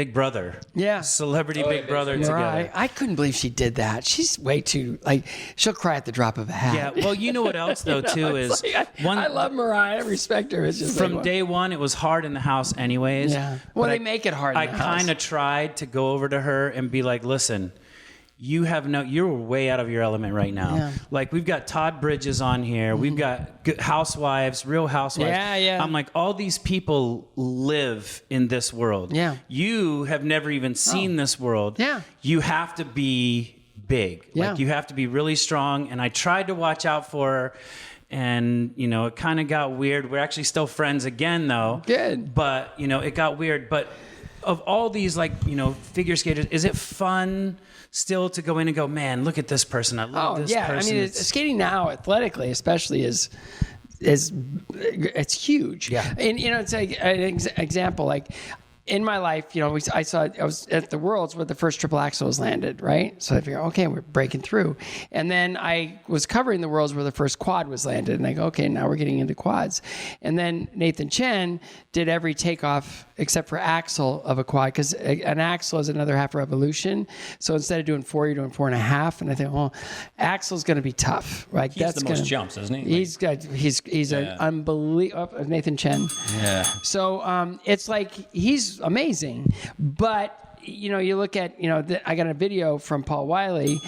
Big Brother. Yeah. Celebrity Big Brother together. I couldn't believe she did that. She's way too, like, she'll cry at the drop of a hat. Yeah. Well, you know what else though too is I love Mariah. I respect her. It's just from day one, it was hard in the house anyways. Yeah. Well, they make it hard. I kind of tried to go over to her and be like, listen, you're way out of your element right now. Yeah. Like, we've got Todd Bridges on here. We've got housewives, real housewives. Yeah. I'm like, all these people live in this world. Yeah. You have never even seen this world. Yeah. You have to be big. Yeah. Like, you have to be really strong. And I tried to watch out for her. And, it kind of got weird. We're actually still friends again, though. Good. But, it got weird. But of all these, figure skaters, is it fun still to go in and go, man, look at this person. I love this person. I mean, skating now, athletically especially, is it's huge. Yeah. And, it's like an example, like, in my life, I was at the Worlds where the first triple axel was landed, right? So I figured, okay, we're breaking through. And then I was covering the Worlds where the first quad was landed. And I go, okay, now we're getting into quads. And then Nathan Chen did every takeoff except for axle of a quad, because an axle is another half revolution. So instead of doing 4, you're doing 4.5. And I think, well, axle's going to be tough, right? He's the most jumps, isn't he? He's an unbelievable Nathan Chen. Yeah. So it's like he's amazing, but you look at I got a video from Paul Wiley.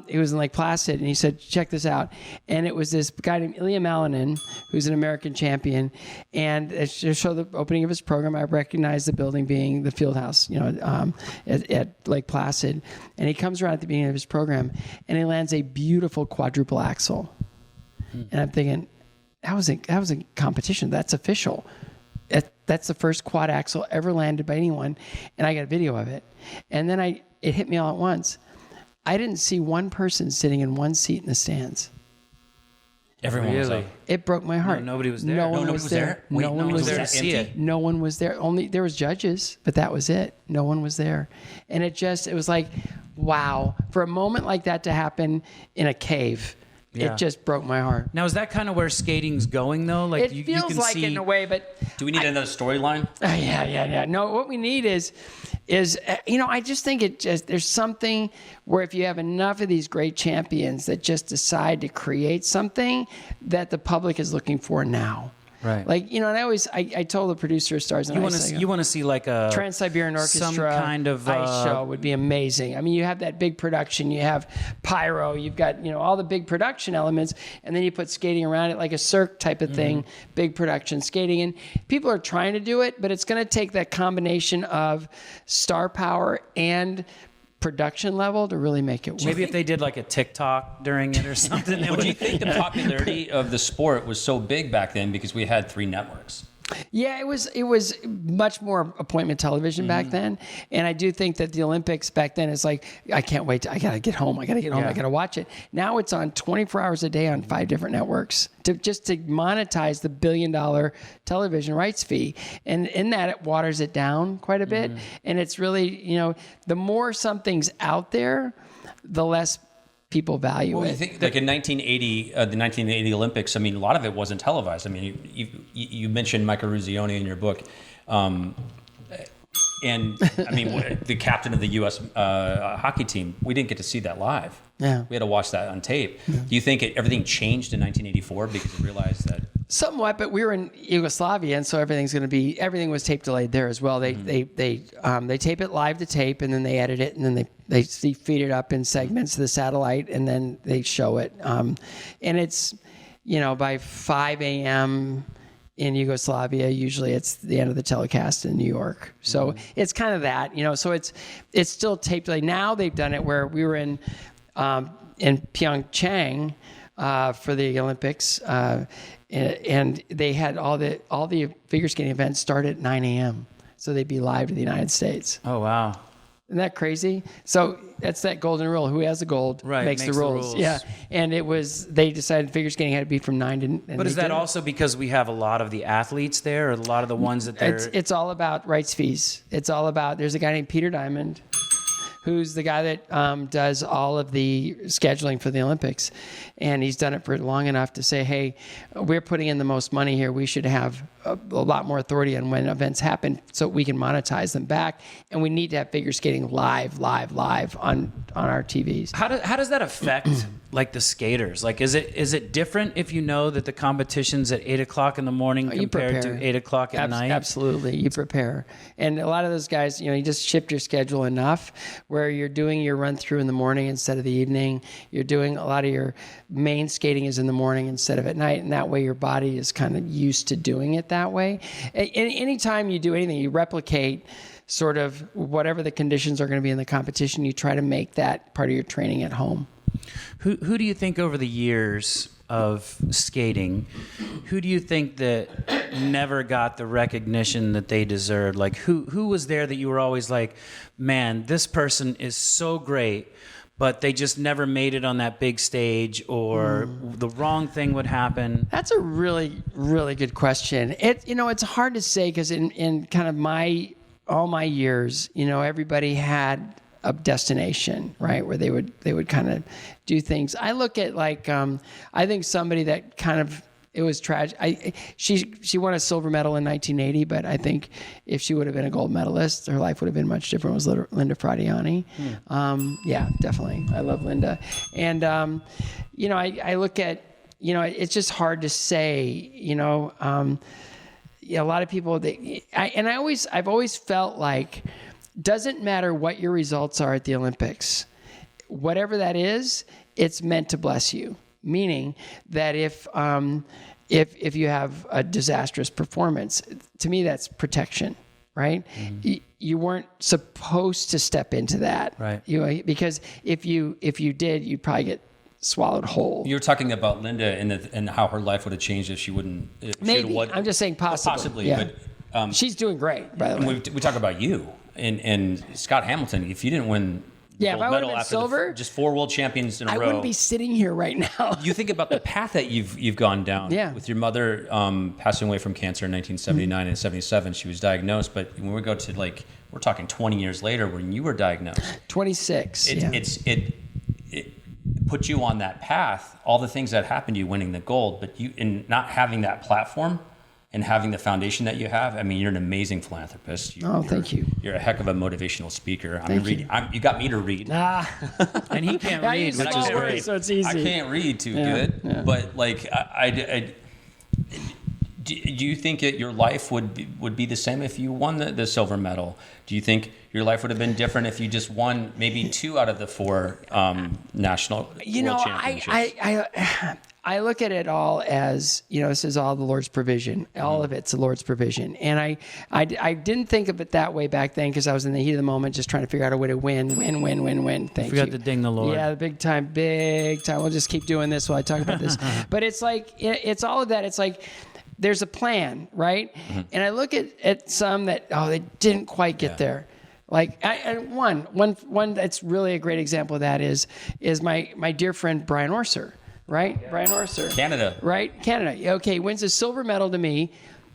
He was in Lake Placid, and he said, check this out. And it was this guy named Ilya Malinin, who's an American champion, and to show the opening of his program, I recognized the building being the field house at Lake Placid. And he comes around at the beginning of his program, and he lands a beautiful quadruple axel. And I'm thinking, that was a competition. That's official. That's the first quad axle ever landed by anyone, and I got a video of it. And then it hit me all at once. I didn't see one person sitting in one seat in the stands. Everyone was up. It broke my heart. No, nobody was there. No one was there. Wait, no one was there to see it. No one was there. Only there was judges, but that was it. No one was there. And it was like, wow. For a moment like that to happen in a cave, it just broke my heart. Now, is that kind of where skating's going, though? Like, It feels can like see... it in a way, but... Do we need another storyline? Yeah. No, what we need is I just think there's something where if you have enough of these great champions that just decide to create something that the public is looking for now. Right. Like, and I told the producer of Stars and Ice, you want to see like a Trans-Siberian Orchestra, some kind of ice show would be amazing. I mean, you have that big production, you have pyro, you've got, all the big production elements, and then you put skating around it like a Cirque type of thing, big production skating. And people are trying to do it, but it's going to take that combination of star power and production level to really make it work. Maybe if they did like a TikTok during it or something. Well, do you think the popularity of the sport was so big back then because we had 3 networks? Yeah, it was much more appointment television back then, and I do think that the Olympics back then is like, I can't wait. I gotta get home. I gotta watch it. Now it's on 24 hours a day on 5 different networks to monetize the $1 billion television rights fee, and in that it waters it down quite a bit, and it's really the more something's out there, the less people value it. You think, like in 1980, the 1980 Olympics, I mean, a lot of it wasn't televised. I mean, you mentioned Michael Ruzioni in your book. And I mean, the captain of the U.S. Hockey team, we didn't get to see that live. Yeah. We had to watch that on tape. Yeah. Do you think everything changed in 1984 because they realized that? Somewhat, but we were in Yugoslavia, and so everything was tape delayed there as well. They tape it live to tape, and then they edit it, and then they feed it up in segments to the satellite, and then they show it. And it's by 5 a.m. in Yugoslavia, usually it's the end of the telecast in New York. So it's kind of that, So it's still tape delayed. Now they've done it where we were in Pyeongchang for the Olympics. And they had all the figure skating events start at 9 a.m. So they'd be live to the United States. Oh, wow. Isn't that crazy? So that's that golden rule. Who has the gold makes the rules. Yeah. And they decided figure skating had to be from 9 to... But is that also because we have a lot of the athletes there, or a lot of the ones that they're... It's all about rights fees. It's all about... There's a guy named Peter Diamond, who's the guy that does all of the scheduling for the Olympics. And he's done it for long enough to say, hey, we're putting in the most money here. We should have a lot more authority on when events happen so we can monetize them back. And we need to have figure skating live on our TVs. How does that affect like the skaters? Like, is it different if you know that the competition's at 8:00 in the morning compared to 8:00 at night? Absolutely, you prepare. And a lot of those guys, you just shift your schedule enough where you're doing your run through in the morning instead of the evening. You're doing a lot of your main skating is in the morning instead of at night, and that way your body is kind of used to doing it that way. Anytime you do anything, you replicate sort of whatever the conditions are going to be in the competition. You try to make that part of your training at home. Who do you think over the years of skating, who do you think that never got the recognition that they deserved? Like who was there that you were always like, man, this person is so great, but they just never made it on that big stage, or the wrong thing would happen? That's a really, really good question. It's hard to say because in kind of all my years, everybody had a destination, right, where they would kind of do things. I look at I think somebody that kind of, it was tragic. She won a silver medal in 1980, but I think if she would have been a gold medalist, her life would have been much different. Was Linda Fradiani. Yeah, definitely. I love Linda. And, I look at, it's just hard to say, a lot of people, I've always felt like, doesn't matter what your results are at the Olympics, whatever that is, it's meant to bless you. Meaning that if you have a disastrous performance, to me that's protection, right? Mm-hmm. You weren't supposed to step into that, right? Because if you did, you'd probably get swallowed whole. You were talking about Linda and how her life would have changed if she wouldn't. Maybe I'm just saying possibly. Yeah. But she's doing great. By the way, we talk about you and Scott Hamilton. If you didn't win. Yeah, if I would have been silver, just 4 world champions in a row, I wouldn't be sitting here right now. You think about the path that you've gone down. Yeah. With your mother passing away from cancer in 1979 and 77, she was diagnosed. But when we go to we're talking 20 years later when you were diagnosed. 26. It put you on that path. All the things that happened to you, winning the gold, but you in not having that platform. And having the foundation that you have, I mean, you're an amazing philanthropist. Thank you. You're a heck of a motivational speaker. You got me to read. And he can't read, which is great. So it's easy. I can't read too good, but do you think that your life would be the same if you won the silver medal? Do you think your life would have been different if you just won maybe 2 out of the 4 national world championships? I look at it all as, this is all the Lord's provision. All of it's the Lord's provision. And I didn't think of it that way back then because I was in the heat of the moment just trying to figure out a way to win. Thank you. Forgot to ding the Lord. Yeah, big time. We'll just keep doing this while I talk about this. But it's it's all of that. It's like there's a plan, right? Mm-hmm. And I look at some that, they didn't quite get there. One that's really a great example of that is my dear friend Brian Orser. Right? Yeah. Brian Orser. Canada. Right? Canada. Okay, wins a silver medal to me,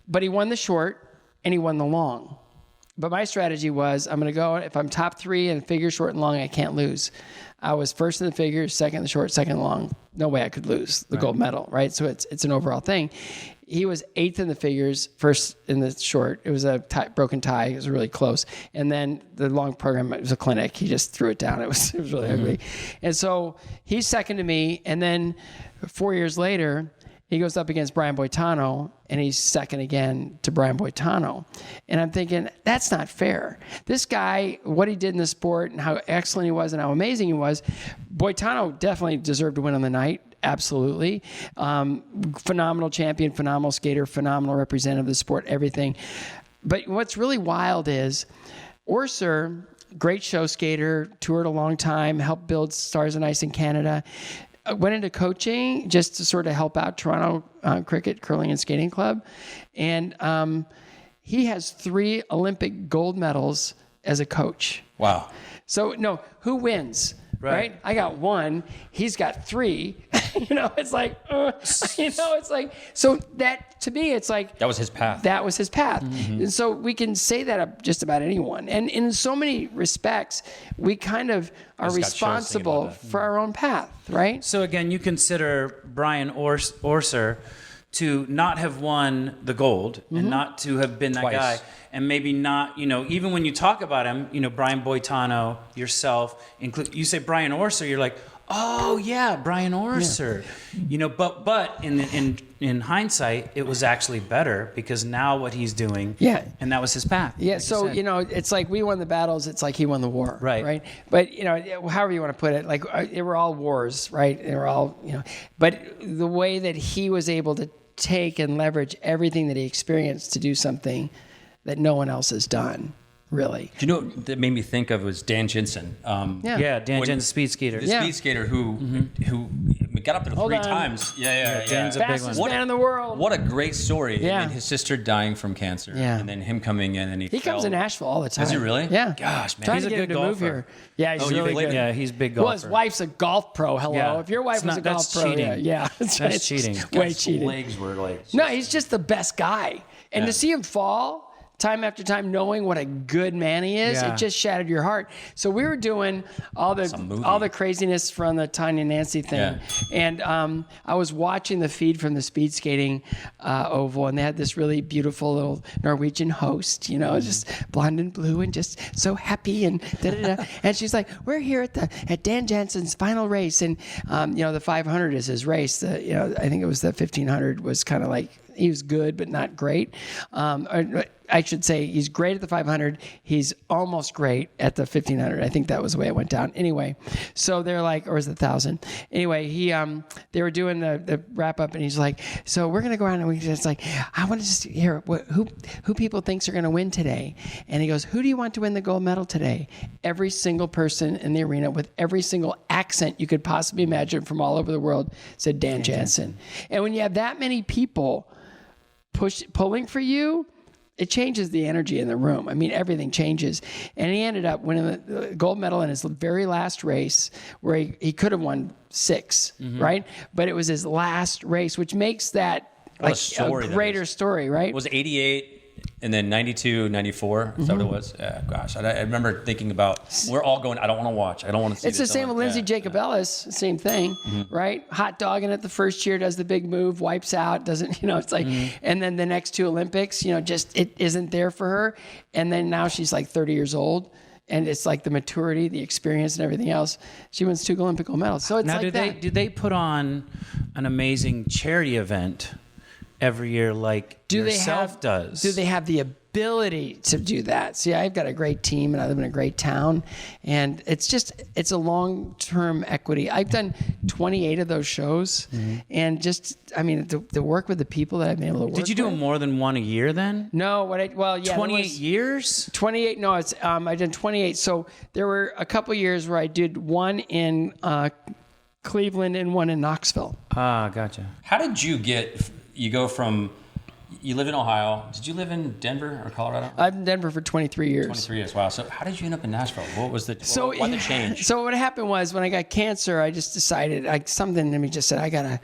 but he won the short and he won the long. But my strategy was I'm going to go, if I'm top 3 in figure, short, and long, I can't lose. I was first in the figures, second in the short, second in the long. No way I could lose the gold medal, right? So it's an overall thing. He was 8th in the figures, first in the short. It was a broken tie. It was really close. And then the long program, it was a clinic. He just threw it down. It was really ugly. And so he's second to me. And then 4 years later, he goes up against Brian Boitano, and he's second again to Brian Boitano. And I'm thinking, that's not fair. This guy, what he did in the sport and how excellent he was and how amazing he was, Boitano definitely deserved to win on the night. Absolutely. Phenomenal champion, phenomenal skater, phenomenal representative of the sport, everything. But what's really wild is Orser, great show skater, toured a long time, helped build Stars and Ice in Canada, went into coaching just to sort of help out Toronto Cricket, Curling, and Skating Club. And he has 3 Olympic gold medals as a coach. Wow. So, no, who wins? Right? I got 1. He's got 3. It's like, so that, to me, it's like. That was his path. Mm-hmm. And so we can say that of just about anyone. And in so many respects, we kind of are responsible for our own path, right? So again, you consider Brian Orser to not have won the gold and not to have been that Twice. guy, and maybe not, even when you talk about him, Brian Boitano, yourself, you say Brian Orser, you're like, oh yeah, Brian Orser, but in hindsight, it was actually better because now what he's doing, and that was his path. Yeah, like so it's like we won the battles. It's like he won the war, right? But however you want to put it, like they were all wars, right? They were all, But the way that he was able to take and leverage everything that he experienced to do something that no one else has done. Really. Do you know what that made me think of was Dan Jensen? Dan Jensen, the speed skater. The speed skater who got up there three times. Dan's a big one. Fastest man in the world. What a great story. Yeah. And his sister dying from cancer. Yeah. And then him coming in and he comes to Nashville all the time. Does he really? Yeah. Gosh, man. Trying He's to a get good him to move golfer. here. Yeah, he's Oh, you really played good. Yeah, he's a big golfer. Well, his wife's a golf pro. Hello. Yeah. If your wife was a golf that's pro, cheating. yeah. That's cheating. Way His cheating. legs were like... No, he's just the best guy. And to see him fall time after time, knowing what a good man he is, it just shattered your heart. So we were doing all the craziness from the Tanya Nancy thing, and I was watching the feed from the speed skating oval, and they had this really beautiful little Norwegian host, just blonde and blue and just so happy and da-da-da. And she's like, "We're here at Dan Jensen's final race, and the 500 is his race. I think it was the 1500 was kind of like." He was good, but not great. I should say he's great at the 500. He's almost great at the 1500. I think that was the way it went down. Anyway, so they're like, or is it 1,000? Anyway, they were doing the wrap up, and he's like, so we're gonna go around and we just like, I want to just hear who people thinks are gonna win today. And he goes, who do you want to win the gold medal today? Every single person in the arena with every single accent you could possibly imagine from all over the world said Dan Jensen. And when you have that many people pulling for you, it changes the energy in the room. I mean, everything changes. And he ended up winning the gold medal in his very last race, where he could have won 6, right? But it was his last race, which makes that like a greater story, right? It was 88 and then 92, 94. Is that what it was? Yeah, gosh. I remember thinking about, we're all going, I don't want to watch. I don't want to see It's the same with Lindsay Jacobellis, same thing, right? Hot dogging it the first year, does the big move, wipes out, doesn't, it's like, and then the next 2 Olympics, just it isn't there for her. And then now she's like 30 years old. And it's like the maturity, the experience, and everything else. She wins 2 Olympic gold medals. So it's now, like do they put on an amazing charity event every year like yourself does? Do they have the ability to do that? See, I've got a great team and I live in a great town, and it's a long-term equity. I've done 28 of those shows, and to work with the people that I've been able to work with. Did you do more than one a year then? No, 28 years? 28, no, it's I did 28. So there were a couple years where I did one in Cleveland and one in Knoxville. Ah, gotcha. How did you go from, you live in Ohio. Did you live in Denver or Colorado? I've been in Denver for 23 years. 23 years, wow. So how did you end up in Nashville? What was why the change? So what happened was, when I got cancer, I just decided, something in me just said, I gotta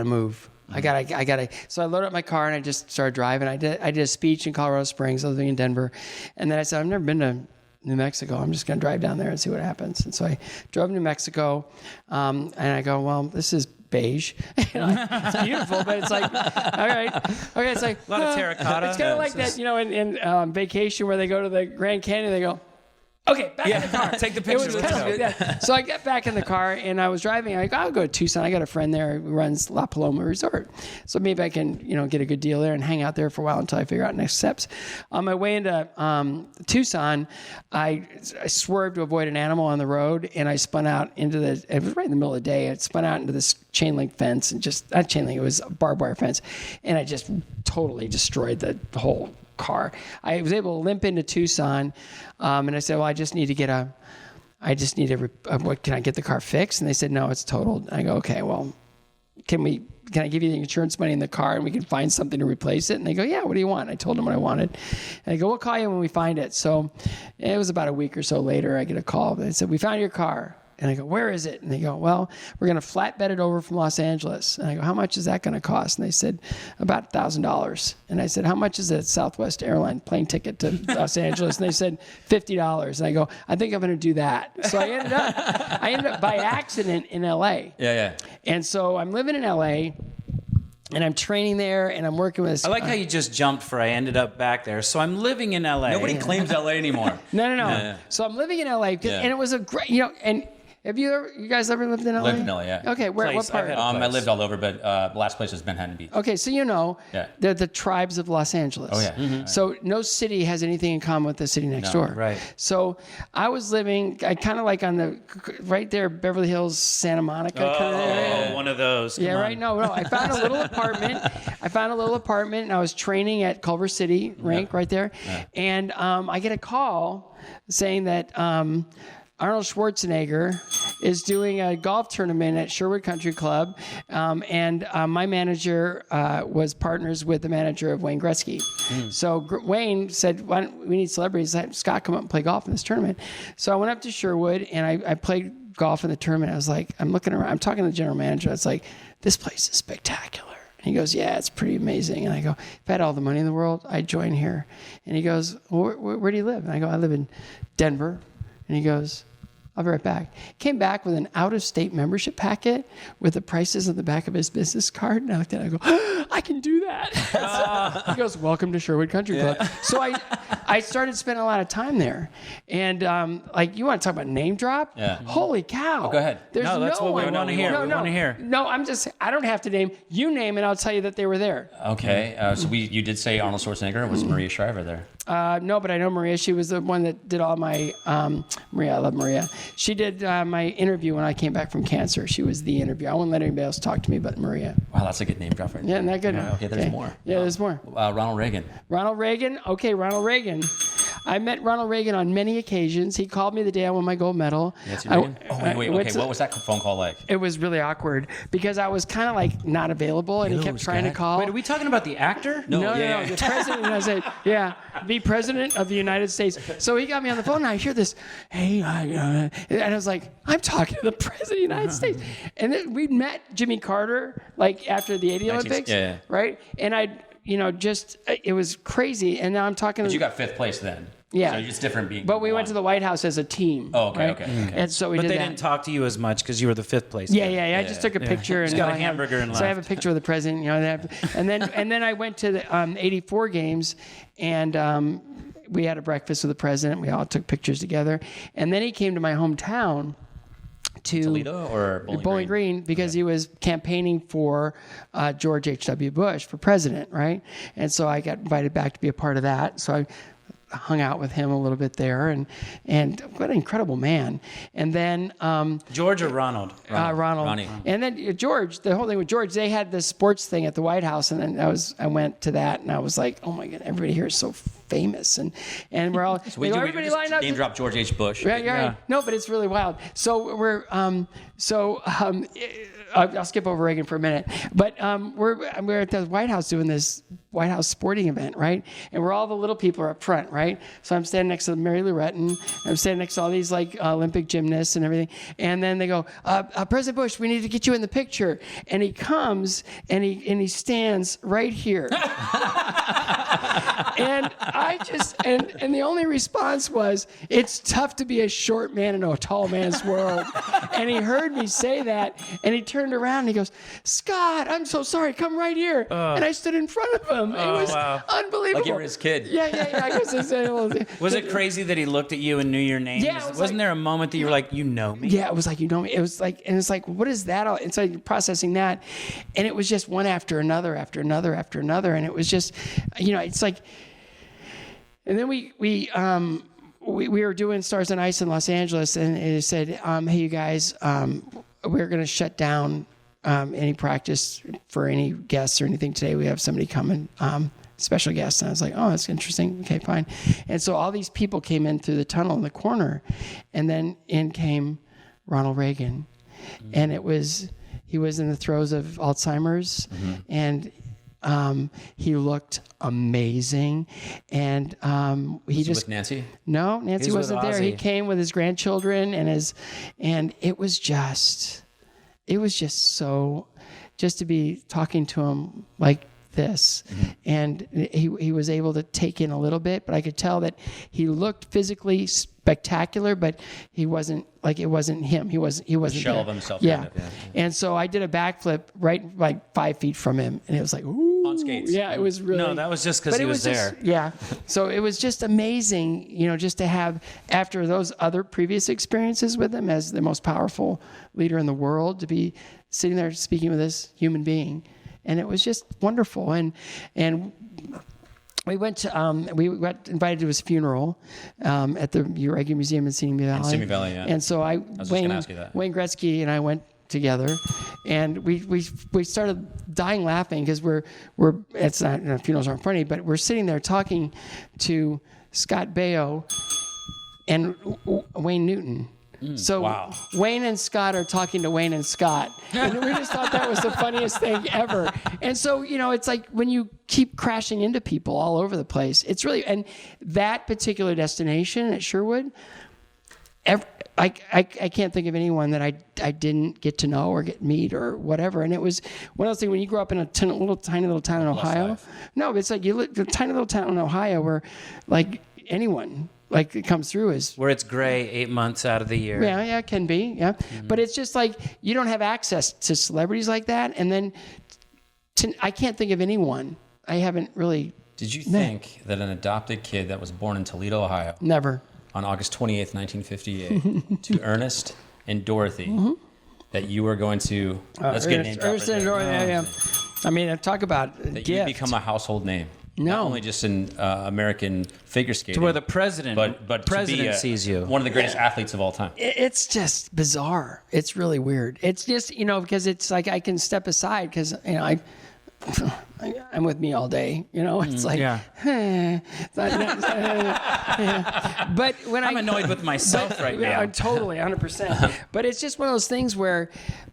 move. I gotta. So I loaded up my car and I just started driving. I did a speech in Colorado Springs. I was living in Denver. And then I said, I've never been to New Mexico. I'm just going to drive down there and see what happens. And so I drove to New Mexico, and I go, well, this is beige. It's beautiful, but it's like, all right. Okay, it's like a lot of terracotta. It's kind of like that, in Vacation, where they go to the Grand Canyon, they go, okay, back in the car. Take the picture. It was kind of, So I got back in the car and I was driving. I go, I'll go to Tucson. I got a friend there who runs La Paloma Resort. So maybe I can, get a good deal there and hang out there for a while until I figure out next steps. On my way into Tucson, I swerved to avoid an animal on the road, and I spun out into it was right in the middle of the day. I spun out into this chain link fence, and not chain link, it was a barbed wire fence. And I just totally destroyed the whole car. I was able to limp into Tucson, and I said, well, I just need what can I get the car fixed? And they said, no, it's totaled. And I go, okay, well, can I give you the insurance money in the car and we can find something to replace it? And they go, yeah, what do you want? I told them what I wanted. And I go, we'll call you when we find it. So it was about a week or so later, I get a call. They said, we found your car. And I go, where is it? And they go, well, we're going to flatbed it over from Los Angeles. And I go, how much is that going to cost? And they said, about $1,000. And I said, how much is a Southwest airline plane ticket to Los Angeles? And they said, $50. And I go, I think I'm going to do that. So I ended up by accident in LA. Yeah. And so I'm living in LA. And I'm training there, and I'm working with this. I like how you just jumped for I ended up back there. So I'm living in LA. Nobody claims LA anymore. No. Yeah. So I'm living in LA, and it was a great, and have you guys ever lived in LA? Lived in LA, yeah. Okay, what part? I lived all over, but the last place was Manhattan Beach. Okay, so they're the tribes of Los Angeles. Oh, yeah. Mm-hmm. So no city has anything in common with the city next door. Right. So I was living, I kind of like on the, right there, Beverly Hills, Santa Monica kind of area. One of those. Come Yeah, on. right. No. I found a little apartment. And I was training at Culver City rink right there. Yeah. And I get a call saying that Arnold Schwarzenegger is doing a golf tournament at Sherwood Country Club, and my manager was partners with the manager of Wayne Gretzky. So Wayne said, we need celebrities. Have Scott come up and play golf in this tournament. So I went up to Sherwood, and I played golf in the tournament. I was like, I'm looking around. I'm talking to the general manager. I was like, this place is spectacular. And he goes, yeah, it's pretty amazing. And I go, if I had all the money in the world, I'd join here. And he goes, well, where do you live? And I go, I live in Denver. And he goes, I'll be right back. Came back with an out-of-state membership packet with the prices on the back of his business card. And I looked at it, I go, I can do that. He goes, welcome to Sherwood Country Club. So I started spending a lot of time there. And you want to talk about name drop? Yeah. Holy cow. Oh, go ahead. There's that's what we one. want to hear. We want to hear. No, I don't have to name. You name it, I'll tell you that they were there. Okay. So you did say Arnold Schwarzenegger. Was Maria Shriver there? No, but I know Maria. She was the one that did all my, Maria, I love Maria. She did my interview when I came back from cancer. She was the interview. I wouldn't let anybody else talk to me but Maria. Wow, that's a good name drop right there. Yeah, isn't that good? Okay, there's more. Yeah, there's more. Ronald Reagan. Ronald Reagan? Okay, Ronald Reagan. I met Ronald Reagan on many occasions. He called me the day I won my gold medal. Nancy Reagan? Wait. Okay, what was that phone call like? It was really awkward because I was kind of like not available, and he kept trying to call. Wait, are we talking about the actor? No, the president. And I said, yeah, the president of the United States. So he got me on the phone, and I hear this, hey, and I was like, I'm talking to the president of the United States. And then we met Jimmy Carter, like after the 80 Olympics, right? And it was crazy. And now I'm talking. But you got fifth place then. Yeah. So it's different being. But we went to the White House as a team. Oh, okay, right? okay. And so we But did they that. didn't talk to you as much because you were the fifth place. Yeah. I just took a picture and got a hamburger and so I have a left. picture of the president, and then I went to the 84 games, and we had a breakfast with the president. We all took pictures together, and then he came to my hometown. To Toledo or Bowling Green because he was campaigning for George H.W. Bush for president, right? And so I got invited back to be a part of that. So I hung out with him a little bit there, and what an incredible man. And then George or Ronald? Ronald. Ronnie. And then George, the whole thing with George, they had this sports thing at the White House, and then I went to that, and I was like, oh my God, everybody here is so famous, and we're all everybody lined up. Name drop George H. Bush. Right. No, but it's really wild. So we're I'll skip over Reagan for a minute, but we're at the White House doing this White House sporting event, right? And we're all the little people are up front, right? So I'm standing next to Mary Lou Retton, and I'm standing next to all these like Olympic gymnasts and everything. And then they go, President Bush, we need to get you in the picture. And he comes and he stands right here. And I just and the only response was, it's tough to be a short man in a tall man's world. And he heard me say that, and he turned around and he goes, Scott, I'm so sorry, come right here. And I stood in front of him. It was unbelievable. Like you were his kid. Yeah. I guess Was it crazy that he looked at you and knew your name? Yeah, Wasn't there a moment that you were like, you know me? Yeah, it was like, you know me. It was like, and it's like, what is that all? And so you're processing that, and it was just one after another, after another, after another, and it was just, it's like, and then we were doing Stars on Ice in Los Angeles, and it said, hey, you guys, we're going to shut down any practice for any guests or anything today. We have somebody coming, special guests. And I was like, oh, that's interesting. Okay, fine. And so all these people came in through the tunnel in the corner, and then in came Ronald Reagan. And he was in the throes of Alzheimer's, and he looked amazing, and he just with Nancy. No, Nancy wasn't there. He came with his grandchildren and it was just so, just to be talking to him like this, and he was able to take in a little bit, but I could tell that he looked physically, spectacular, but he wasn't like, it wasn't him. He wasn't shell there. of himself. Yeah. Kind of, yeah. And so I did a backflip right like 5 feet from him, and it was like, ooh. On skates. Yeah, it was really. No, that was just because but he it was there. just- yeah. So it was just amazing, just to have, after those other previous experiences with him as the most powerful leader in the world, to be sitting there speaking with this human being. And it was just wonderful. And we went to, we got invited to his funeral at the Uraga Museum in Simi Valley. In Simi Valley, yeah. And so just going to ask you that. Wayne Gretzky and I went together, and we started dying laughing because we're it's not, funerals aren't funny, but we're sitting there talking to Scott Baio and Wayne Newton. So wow. Wayne and Scott are talking to Wayne and Scott, and we just thought that was the funniest thing ever. And so it's like when you keep crashing into people all over the place, it's really, and that particular destination at Sherwood, I can't think of anyone that I didn't get to know or meet or whatever. And it was one of those things when you grow up in a tiny little town in Ohio. life. No, but it's like you live in a tiny little town in Ohio where like anyone like it comes through is. Where it's gray 8 months out of the year. Yeah, it can be. Yeah. Mm-hmm. But it's just like you don't have access to celebrities like that. And then I can't think of anyone. I haven't really. Did you think that an adopted kid that was born in Toledo, Ohio, Never. on August 28th, 1958, to Ernest and Dorothy, that you were going to, let's get named Ernest and Dorothy, yeah. I mean, talk about that gift. you become a household name. No. Not only just in American figure skating, To where the president, but president sees you. one of the greatest athletes of all time. It's just bizarre. It's really weird. It's just, because it's like I can step aside because, I'm with me all day. It's like, yeah. But when I'm annoyed with myself right now. I'm totally 100%. But it's just one of those things where,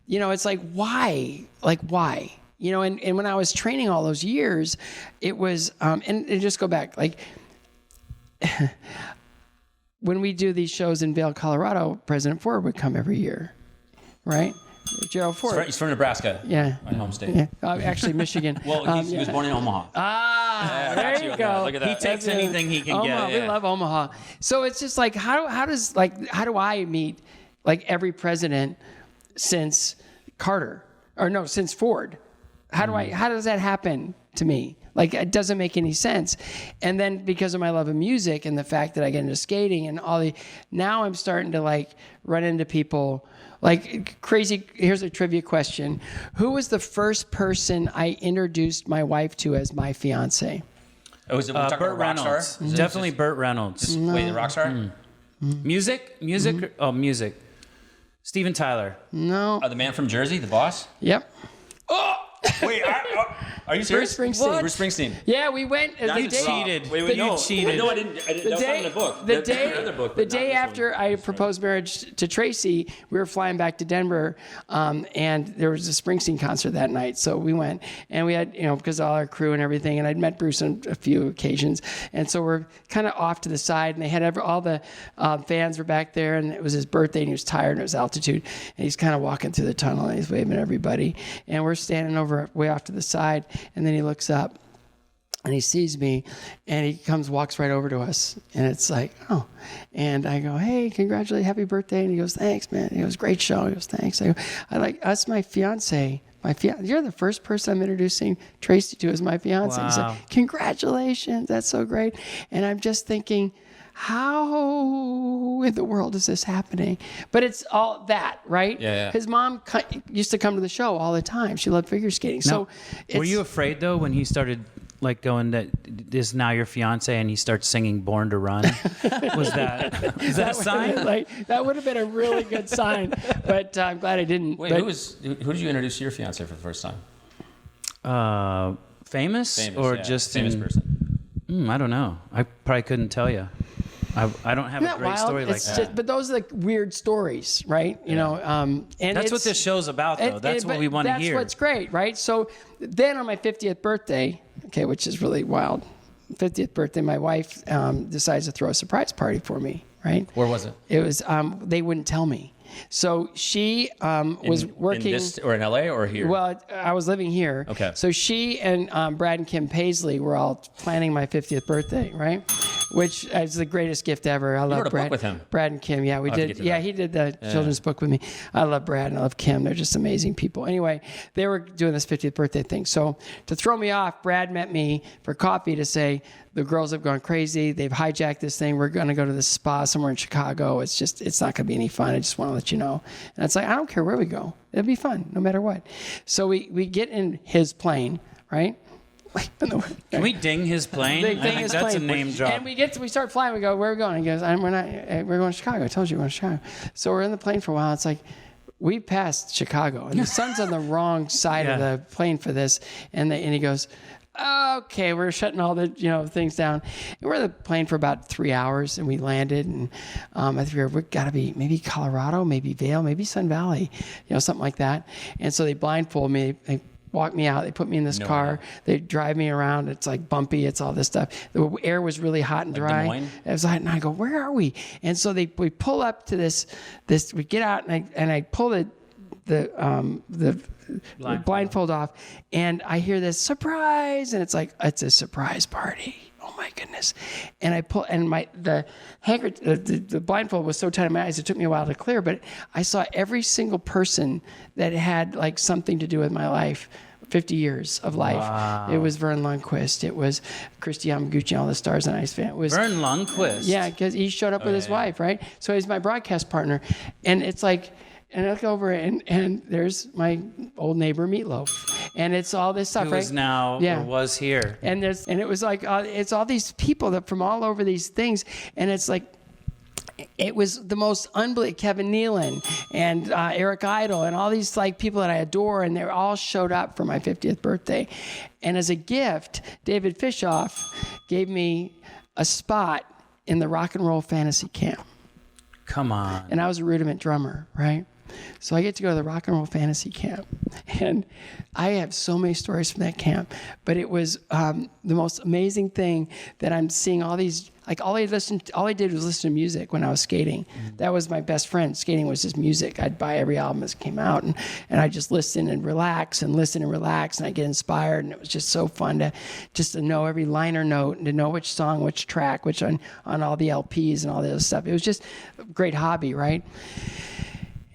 it's like, why? Like, why? And when I was training all those years, it was, and just go back, like, when we do these shows in Vail, Colorado, President Ford would come every year, right? Gerald Ford. He's from Nebraska. Yeah. My home state. Yeah. Actually, Michigan. Well, he was born in Omaha. Ah, there you go. Look at that. He takes anything he can Omaha, get. we love Omaha. So it's just like, how do I meet like every president since Carter since Ford? How does that happen to me? Like, it doesn't make any sense. And then because of my love of music and the fact that I get into skating and now I'm starting to like run into people like crazy. Here's a trivia question. Who was the first person I introduced my wife to as my fiance? Oh, is it we're talking Burt about rock Reynolds. star? Is it Definitely just- Burt Reynolds. Wait, the rock star? Music? Oh, music. Steven Tyler. No. The man from Jersey, the boss? Yep. Wait, are you serious? Bruce Springsteen. Bruce Springsteen. Yeah, we went. Not The just day, cheated. Wait, You cheated. No, I didn't. That was not in the book. The That's day, another book, the but not day this one. after I proposed marriage to Tracy, we were flying back to Denver, and there was a Springsteen concert that night. So we went, and we had, because all our crew and everything, and I'd met Bruce on a few occasions, and so we're kind of off to the side, and they had all the fans were back there, and it was his birthday, and he was tired, and it was altitude, and he's kind of walking through the tunnel, and he's waving at everybody, and we're standing over way off to the side, and then he looks up and he sees me and he walks right over to us, and it's like, oh, and I go, hey, congratulations, happy birthday. And he goes, thanks, man. He goes, great show. He goes, thanks. I go, that's my fiance. You're the first person I'm introducing Tracy to as my fiance. Wow. He said, congratulations, that's so great. And I'm just thinking, how in the world is this happening? But it's all that, right? Yeah. His mom used to come to the show all the time. She loved figure skating. So Were you afraid though when he started like going that this is now your fiance and he starts singing Born to Run? Is that a sign? Like, that would have been a really good sign, but I'm glad I didn't. Wait, but, who did you introduce to your fiance for the first time? Famous or yeah. just famous person? I don't know. I probably couldn't tell you. I don't have Isn't a that great wild? story like It's that. just- but those are like weird stories, right? And That's what this show's about, though. That's what we want to hear. That's what's great, right? So then on my 50th birthday, which is really wild, 50th birthday, my wife decides to throw a surprise party for me, right? Where was it? It was, they wouldn't tell me. So she was working. In LA or here? Well, I was living here. Okay. So she and Brad and Kim Paisley were all planning my 50th birthday, right? which is the greatest gift ever. I love wrote a Brad. book with him. Brad and Kim. Yeah, we I'll have to did. get to Yeah, that. he did the children's book with me. I love Brad and I love Kim. They're just amazing people. Anyway, they were doing this 50th birthday thing. So to throw me off, Brad met me for coffee to say, the girls have gone crazy. They've hijacked this thing. We're going to go to this spa somewhere in Chicago. It's not going to be any fun. I just want to let you know. And it's like, I don't care where we go. It'll be fun no matter what. So we get in his plane, right? Can we ding his plane? Ding I think his that's plane. a name drop. And we start flying. We go, where are we going? He goes, we're going to Chicago. I told you we're going to Chicago. So we're in the plane for a while. It's like, we passed Chicago, and the sun's on the wrong side of the plane for this. And he goes, okay, we're shutting all the things down. And we're in the plane for about 3 hours, and we landed. And I figured we got to be maybe Colorado, maybe Vail, maybe Sun Valley, something like that. And so they blindfold me. They walk me out. They put me in this car. They drive me around. It's like bumpy. It's all this stuff. The air was really hot and dry. Des Moines? It was hot, and I go, where are we? And so we pull up to this. We get out, and I pull the blindfold off, and I hear this surprise, and it's like, it's a surprise party. Oh my goodness. And I pull, and the blindfold was so tight in my eyes, it took me a while to clear, but I saw every single person that had like something to do with my life. 50 years of life. Wow. It was Vern Lundquist. It was Christy Yamaguchi, all the Stars and Ice fan. It was Vern Lundquist. Yeah, because he showed up with his wife, right? So he's my broadcast partner. And it's like, and I look over and there's my old neighbor Meatloaf. And it's all this stuff, Who right? is now or was here. And it was like, it's all these people that from all over these things. And it's like, it was the most unbelievable. Kevin Nealon and Eric Idle and all these like people that I adore, and they all showed up for my 50th birthday. And as a gift, David Fishoff gave me a spot in the rock and roll fantasy camp. Come on. And I was a rudiment drummer, right? So I get to go to the rock and roll fantasy camp, and I have so many stories from that camp. But it was the most amazing thing that I'm seeing all these. Like all I did was listen to music when I was skating. That was my best friend. Skating was just music. I'd buy every album as it came out, and I just listen and relax and listen and relax, and I get inspired. And it was just so fun to know every liner note and to know which song, which track, which on all the LPs and all the other stuff. It was just a great hobby, right?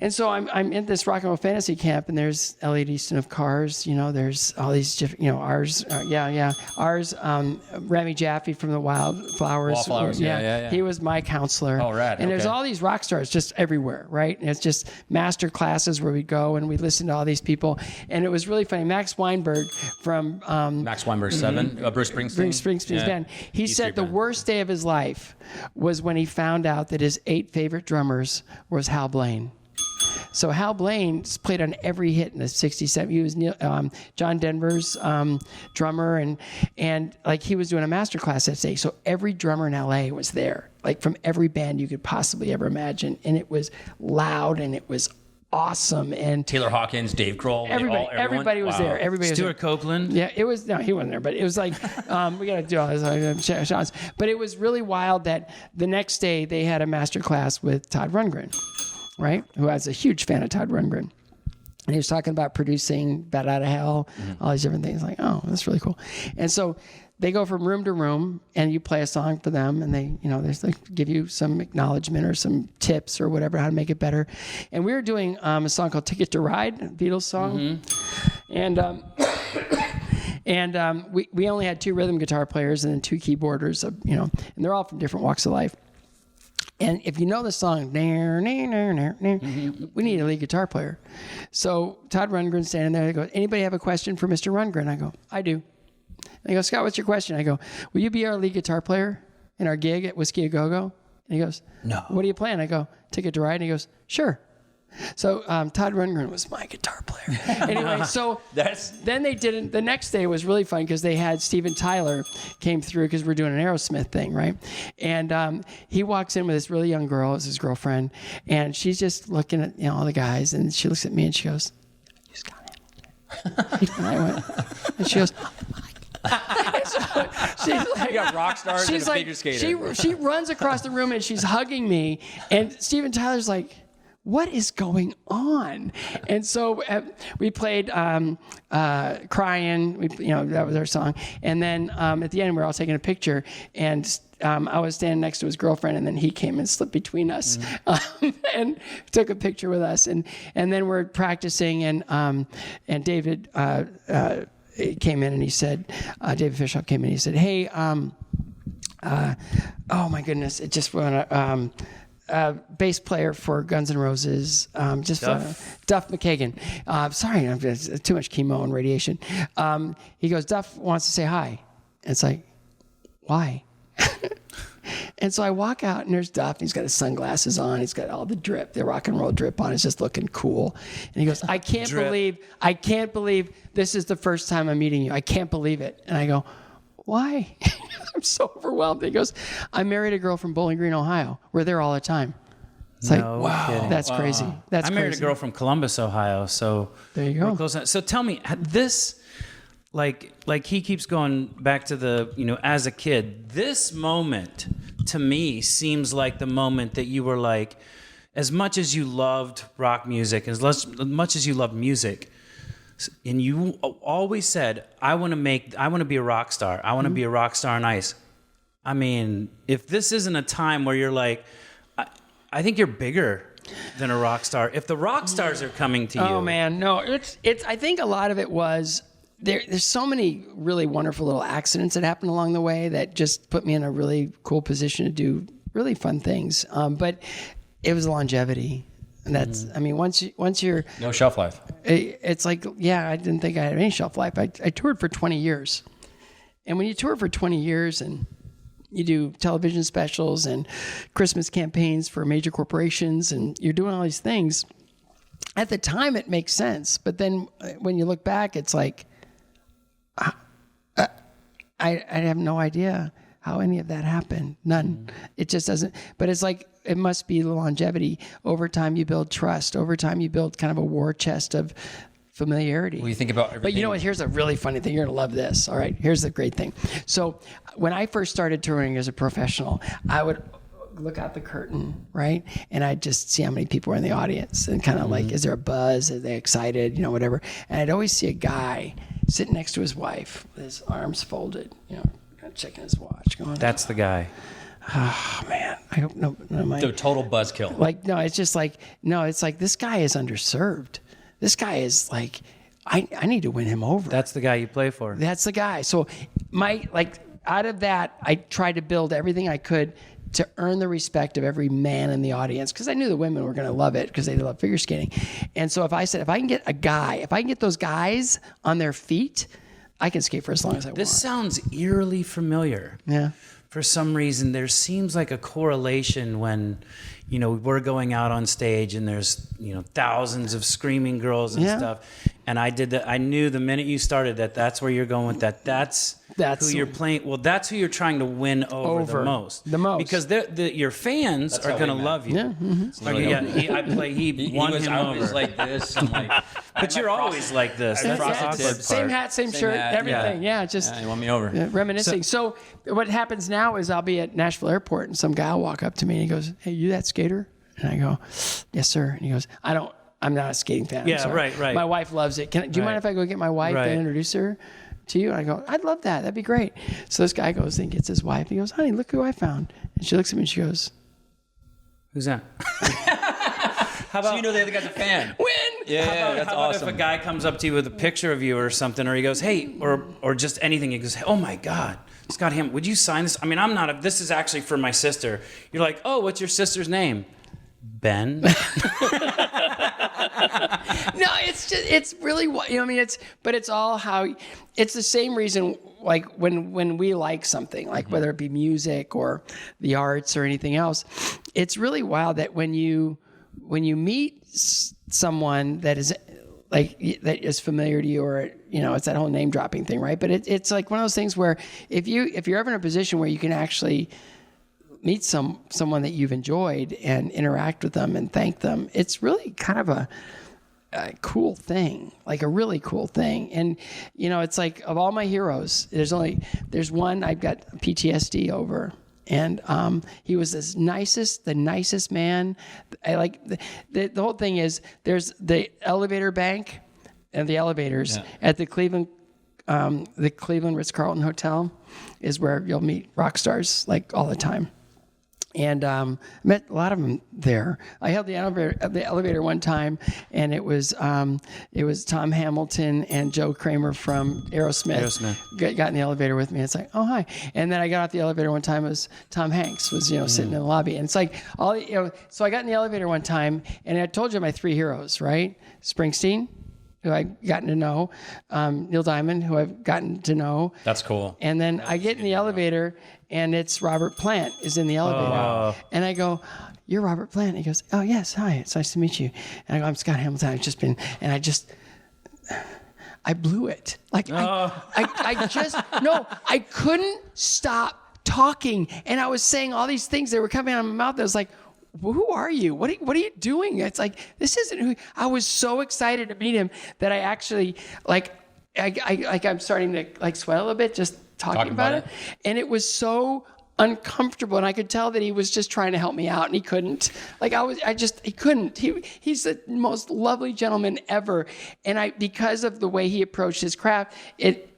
And so I'm in this rock and roll fantasy camp, and there's Elliot Easton of Cars. There's all these different, ours, ours, Remy Jaffe from the Wildflowers. Wallflowers, yeah. He was my counselor. Oh, rad. And there's Okay. all these rock stars just everywhere, right? And it's just master classes where we go and we listen to all these people. And it was really funny. Max Weinberg from Max Weinberg 7, Bruce Springsteen. Springsteen's band. He E said Street the Band. worst day of his life was when he found out that his 8 favorite drummers was Hal Blaine. So Hal Blaine played on every hit in the 67. He was John Denver's drummer, and like he was doing a master class that day. So every drummer in LA was there, like from every band you could possibly ever imagine. And it was loud and it was awesome. And Taylor Hawkins, Dave Grohl, everybody was there. Everybody was there. Stuart Copeland. Yeah, it was. No, he wasn't there, but it was like we got to do all this shots. But it was really wild that the next day they had a master class with Todd Rundgren, right? Who I was a huge fan of Todd Rundgren. And he was talking about producing Bat Out of Hell, all these different things. Like, oh, that's really cool. And so they go from room to room, and you play a song for them, and they give you some acknowledgement or some tips or whatever, how to make it better. And we were doing a song called Ticket to Ride, Beatles song. And we only had 2 rhythm guitar players and then 2 keyboarders, and they're all from different walks of life. And if you know the song, we need a lead guitar player. So Todd Rundgren's standing there. He goes, anybody have a question for Mr. Rundgren? I go, I do. And he goes, Scott, what's your question? I go, will you be our lead guitar player in our gig at Whiskey A Go-Go? And he goes, no. What are you playing? I go, Ticket to Ride. And he goes, sure. So Todd Rundgren was my guitar player. Anyway, so then they didn't. The next day was really fun because they had Steven Tyler came through because we're doing an Aerosmith thing, right? And he walks in with this really young girl, it's his girlfriend, and she's just looking at all the guys, and she looks at me and she goes, "You Scott Hamilton." And I went, and she goes, so she's like, You got rock stars and a figure skater. She runs across the room and she's hugging me, and Steven Tyler's like, what is going on? And so we played Crying. That was our song. And then at the end, we were all taking a picture, and I was standing next to his girlfriend, and then he came and slipped between us and took a picture with us. And then we're practicing, and David came in and he said, David Fishoff came in and he said, hey, oh my goodness, it just went bass player for Guns N' Roses, Duff McKagan. Sorry, it's too much chemo and radiation. He goes, Duff wants to say hi. And it's like, why? And so I walk out, and there's Duff. He's got his sunglasses on. He's got all the drip, the rock and roll drip on. He's just looking cool. And he goes, I can't believe this is the first time I'm meeting you. I can't believe it. And I go, why? I'm so overwhelmed. He goes, I married a girl from Bowling Green, Ohio. We're there all the time. It's no like, wow, kidding. that's crazy. That's I married crazy. a girl from Columbus, Ohio. So there you go. We're close. So tell me, this, like he keeps going back to the, as a kid, this moment to me seems like the moment that you were like, as much as you loved rock music, as much as you loved music, and you always said, I want to be a rock star. I want to be a rock star on ice. I mean, if this isn't a time where you're like, I think you're bigger than a rock star. If the rock stars are coming to you. Oh man, no, it's. I think a lot of it was there's so many really wonderful little accidents that happened along the way that just put me in a really cool position to do really fun things. But it was longevity. And that's, I mean, once you're... No shelf life. It's like, yeah, I didn't think I had any shelf life. I toured for 20 years. And when you tour for 20 years and you do television specials and Christmas campaigns for major corporations and you're doing all these things, at the time it makes sense. But then when you look back, it's like, I have no idea how any of that happened. None. It just doesn't. But it's like, it must be the longevity. Over time, you build trust. Over time, you build kind of a war chest of familiarity. Well, you think about everything. But you know what? Here's a really funny thing. You're going to love this. All right. Here's the great thing. So when I first started touring as a professional, I would look out the curtain, right? And I'd just see how many people were in the audience and kind of like, is there a buzz? Are they excited? Whatever. And I'd always see a guy sitting next to his wife with his arms folded, checking his watch. Going, that's the guy. Oh man, I hope no. The total buzzkill. Like no, it's just like no. It's like this guy is underserved. This guy is like, I need to win him over. That's the guy you play for. That's the guy. So out of that, I tried to build everything I could to earn the respect of every man in the audience because I knew the women were going to love it because they love figure skating. And so if I can get those guys on their feet, I can skate for as long as I want. This sounds eerily familiar. Yeah. For some reason, there seems like a correlation when, we're going out on stage and there's, thousands of screaming girls and stuff. And I did that. I knew the minute you started that's where you're going with that. That's who you're playing. Well, that's who you're trying to win over the most. The most. Because your fans are going to love you. Yeah. Mm-hmm. He won him over. I was like this. And like, but you're always like this. That's the awkward part. Same hat, same shirt, everything. Yeah, just you won me over. Reminiscing. So what happens now is I'll be at Nashville Airport and some guy will walk up to me and he goes, "Hey, you that skater?" And I go, "Yes, sir." And he goes, I'm not a skating fan. Yeah, right. My wife loves it. Do you mind if I go get my wife and introduce her to you? And I go, I'd love that. That'd be great. So this guy goes and gets his wife. He goes, "Honey, look who I found." And she looks at me and she goes, "Who's that?" How about, so the other guy's a fan. Win! Yeah, that's how awesome. If a guy comes up to you with a picture of you or something, or he goes, "Hey," or just anything, he goes, "Oh my God, Scott Hamilton, would you sign this?" I mean, this is actually for my sister. You're like, "Oh, what's your sister's name?" Ben. No, it's really but it's all how, it's the same reason, like when we like something, like whether it be music or the arts or anything else, it's really wild that when you meet someone that is familiar to you, or it's that whole name dropping thing, right? But it's like one of those things where if you're ever in a position where you can actually meet someone that you've enjoyed and interact with them and thank them, it's really kind of a cool thing, like a really cool thing. And it's like, of all my heroes, there's one I've got PTSD over, And he was the nicest man. I like the whole thing is there's the elevator bank and the elevators at the Cleveland Ritz-Carlton Hotel is where you'll meet rock stars like all the time. And met a lot of them there. I held the elevator one time, and it was Tom Hamilton and Joe Kramer from Aerosmith. Got in the elevator with me. It's like, oh hi. And then I got off the elevator one time. It was Tom Hanks was sitting in the lobby, and it's like So I got in the elevator one time, and I told you my 3 heroes, right? Springsteen, who I've gotten to know, Neil Diamond, who I've gotten to know. That's cool. And then I get in the elevator, and it's Robert Plant is in the elevator. Oh. And I go, you're Robert Plant. He goes, oh, yes, hi, it's nice to meet you. And I go, I'm Scott Hamilton. I've just been, and I blew it. Like, I couldn't stop talking. And I was saying all these things that were coming out of my mouth. I was like, who are you? What are you doing? It's like, this isn't who. I was so excited to meet him that I actually I'm starting to sweat a little bit just talking about it. And it was so uncomfortable, and I could tell that he was just trying to help me out, and he couldn't. He couldn't. He's the most lovely gentleman ever, and because of the way he approached his craft, it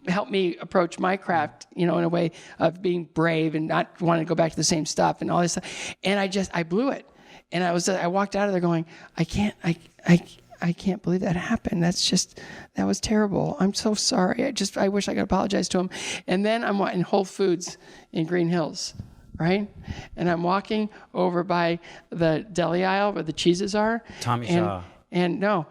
helped me approach my craft, in a way of being brave and not wanting to go back to the same stuff and all this stuff. And I blew it, and I walked out of there going, I can't believe that happened. That was terrible. I'm so sorry. I wish I could apologize to him. And then I'm in Whole Foods in Green Hills, right? And I'm walking over by the deli aisle where the cheeses are. Tommy Shaw. And no,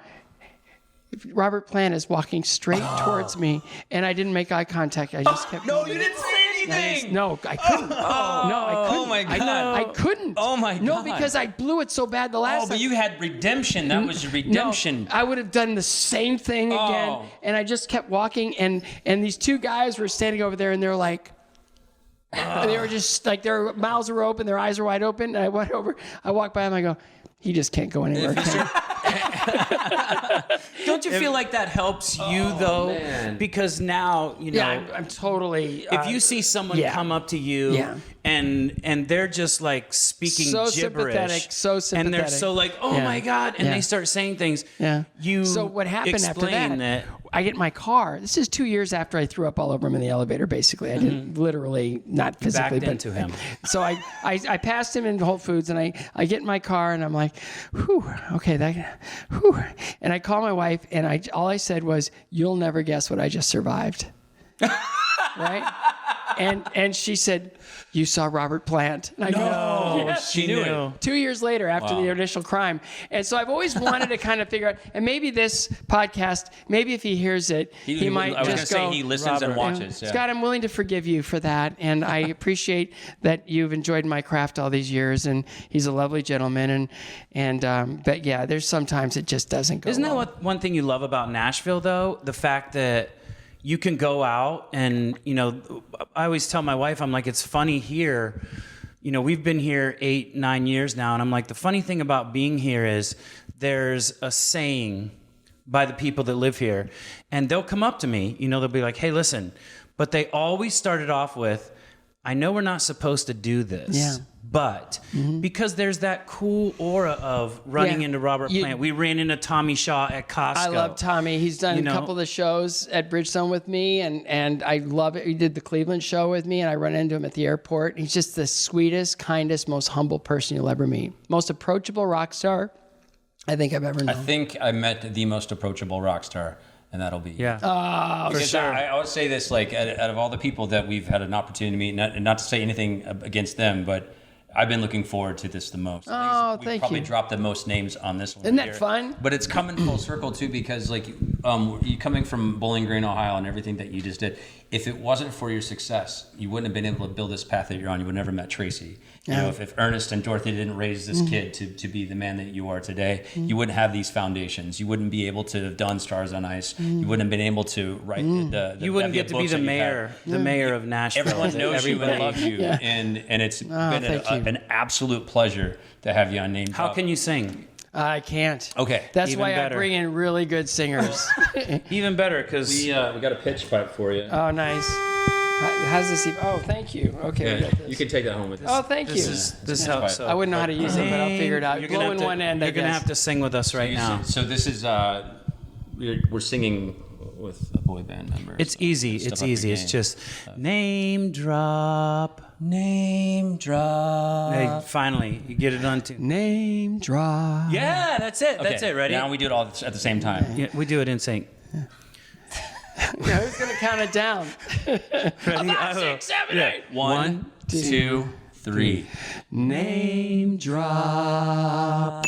Robert Plant is walking straight towards me, and I didn't make eye contact. I just kept No, you didn't say anything. No, I couldn't. No, I couldn't. Oh my God. I couldn't. Oh my God. No, because I blew it so bad the last time. But you had redemption. That was your redemption. No, I would have done the same thing again, and I just kept walking, and these 2 guys were standing over there, and they're like, they were just like, their mouths were open, their eyes were wide open, and I went over, I walked by him, I go, he just can't go anywhere. Don't you feel like that helps you though? Man. Because now I'm totally. If you see someone come up to you and they're just like speaking so gibberish, so sympathetic, and they're so like, oh my God, and they start saying things. Yeah. So what happened after that? I get in my car. This is 2 years after I threw up all over him in the elevator. Basically, I didn't literally, not physically, backed into him. So I passed him in Whole Foods, and I get in my car, and I'm like, whew, okay, and I call my wife, and all I said was, "You'll never guess what I just survived." Right? And she said, "You saw Robert Plant." And I go, "No, she knew." 2 years later, after the initial crime. And so I've always wanted to kind of figure out, and maybe this podcast, maybe if he hears it, he might just go. I was going to say he listens and watches. Yeah. Scott, I'm willing to forgive you for that, and I appreciate that you've enjoyed my craft all these years, and he's a lovely gentleman, but yeah, there's sometimes it just doesn't go. Isn't that well. one thing you love about Nashville, though? The fact that you can go out and, I always tell my wife, I'm like, it's funny here. We've been here 8-9 years now. And I'm like, the funny thing about being here is there's a saying by the people that live here. And they'll come up to me, they'll be like, hey, listen. But they always started off with, I know we're not supposed to do this. But because there's that cool aura of running into Robert Plant. We ran into Tommy Shaw at Costco. I love Tommy. He's done a couple of the shows at Bridgestone with me, and I love it. He did the Cleveland show with me, and I run into him at the airport. He's just the sweetest, kindest, most humble person you'll ever meet. Most approachable rock star I think I've ever known. I think I met the most approachable rock star. And that'll be Oh, because for sure. I would say this, like, out of all the people that we've had an opportunity to meet, and not to say anything against them, but I've been looking forward to this the most. Oh, we probably dropped the most names on this one. Isn't that fun? But it's coming full circle too, because you coming from Bowling Green, Ohio, and everything that you just did. If it wasn't for your success, you wouldn't have been able to build this path that you're on. You would have never met Tracy. If Ernest and Dorothy didn't raise this kid to be the man that you are today, you wouldn't have these foundations. You wouldn't be able to have done Stars on Ice. You wouldn't have been able to write the You wouldn't get to be the mayor, of Nashville. Everyone knows you and loves you, and it's been an absolute pleasure to have you on Name Drop. How can you sing? I can't. Okay. That's Even why better. I bring in really good singers. Even better, because we got a pitch pipe for you. Oh, nice. How's this? Oh, thank you. Okay, we got this. You can take that home with us. Oh, thank you. This helps. So I wouldn't know how to use it, but I'll figure it out. You're Blow gonna in have to, one end, You're I gonna guess. have to sing with us right now. So this is we're singing with a boy band member. It's easy. It's easy. It's just name drop. Name drop. Hey, finally, you get it on tune. Name drop. Yeah, that's it. That's it. Ready? Now we do it all at the same time. Yeah, we do it in sync. Now, who's going to count it down? Ready? 5, 6, 7, 8. 1, 2, 3. Name drop.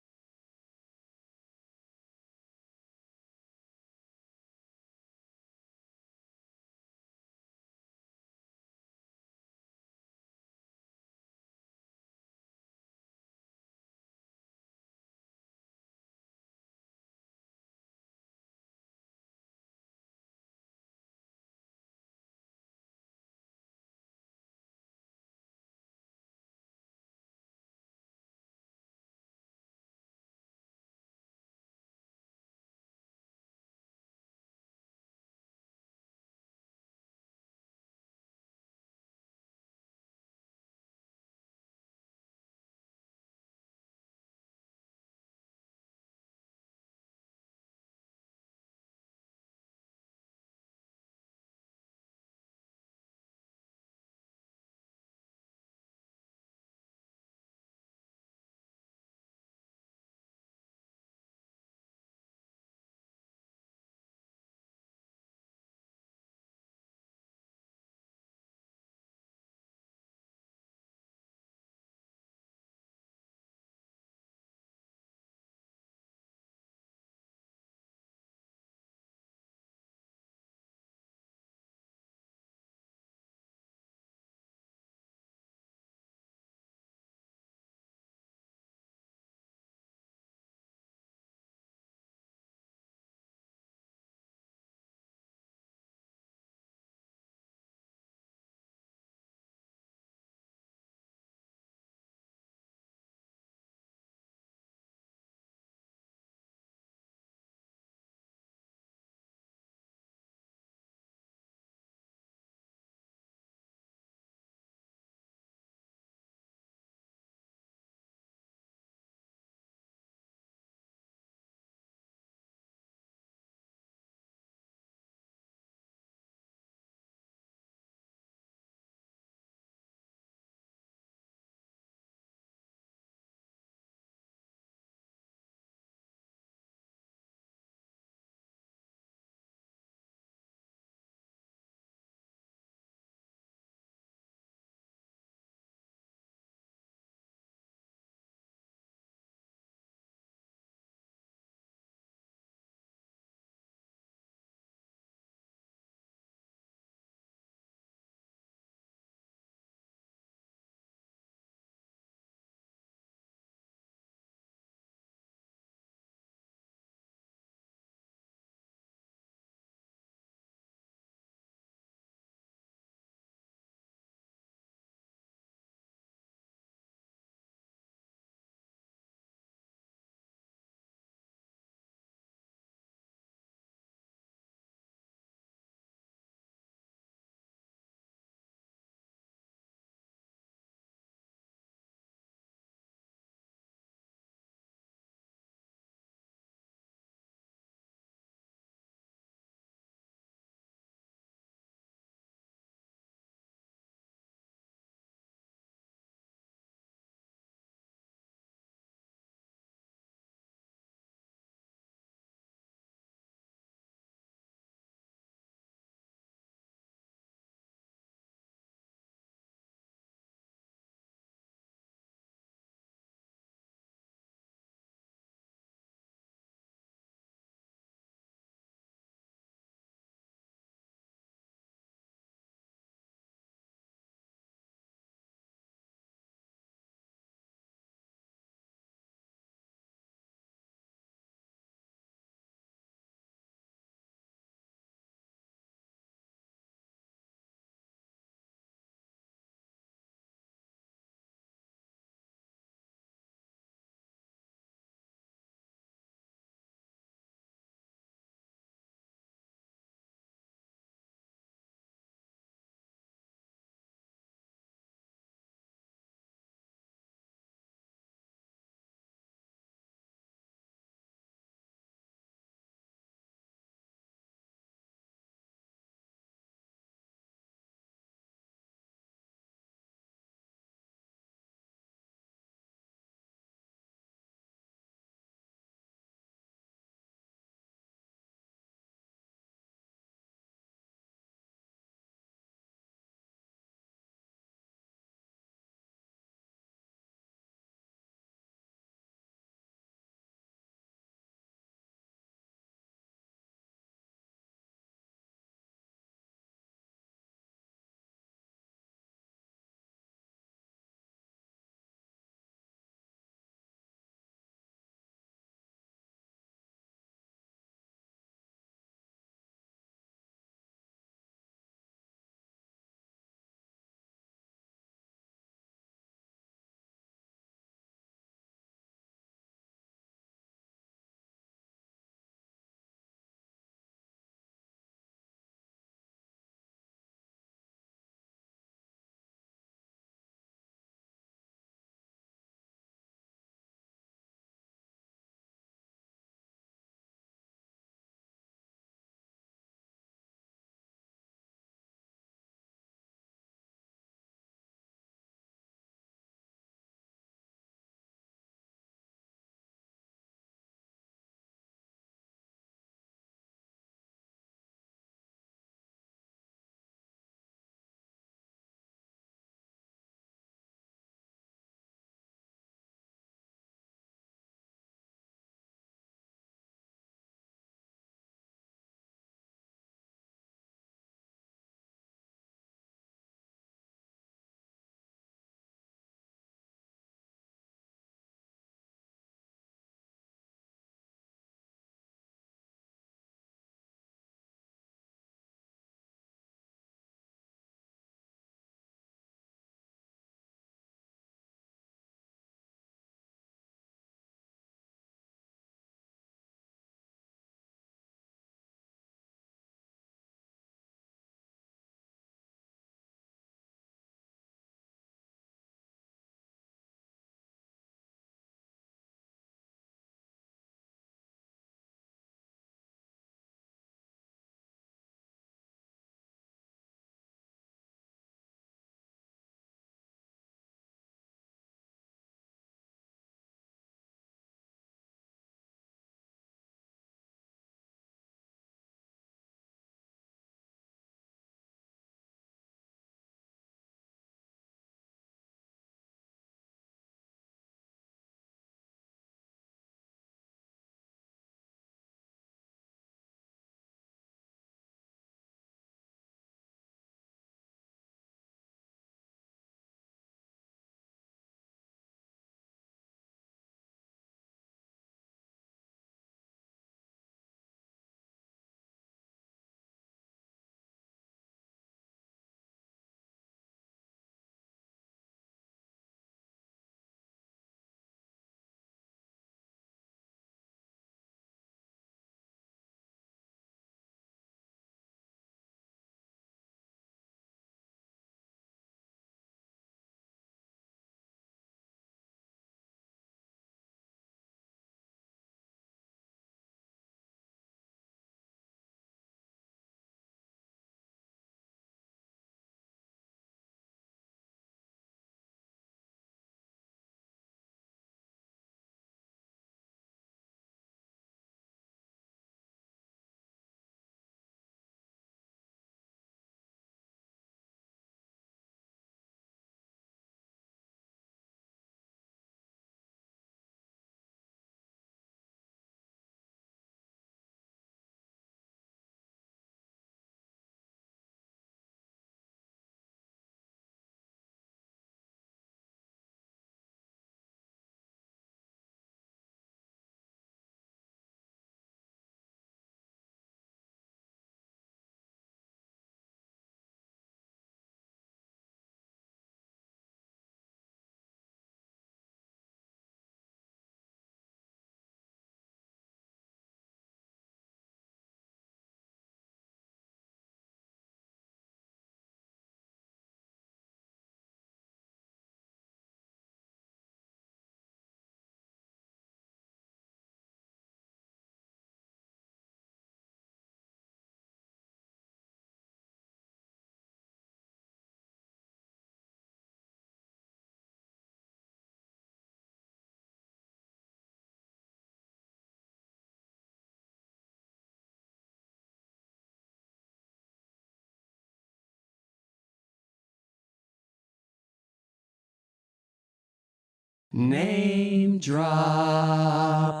Name drop.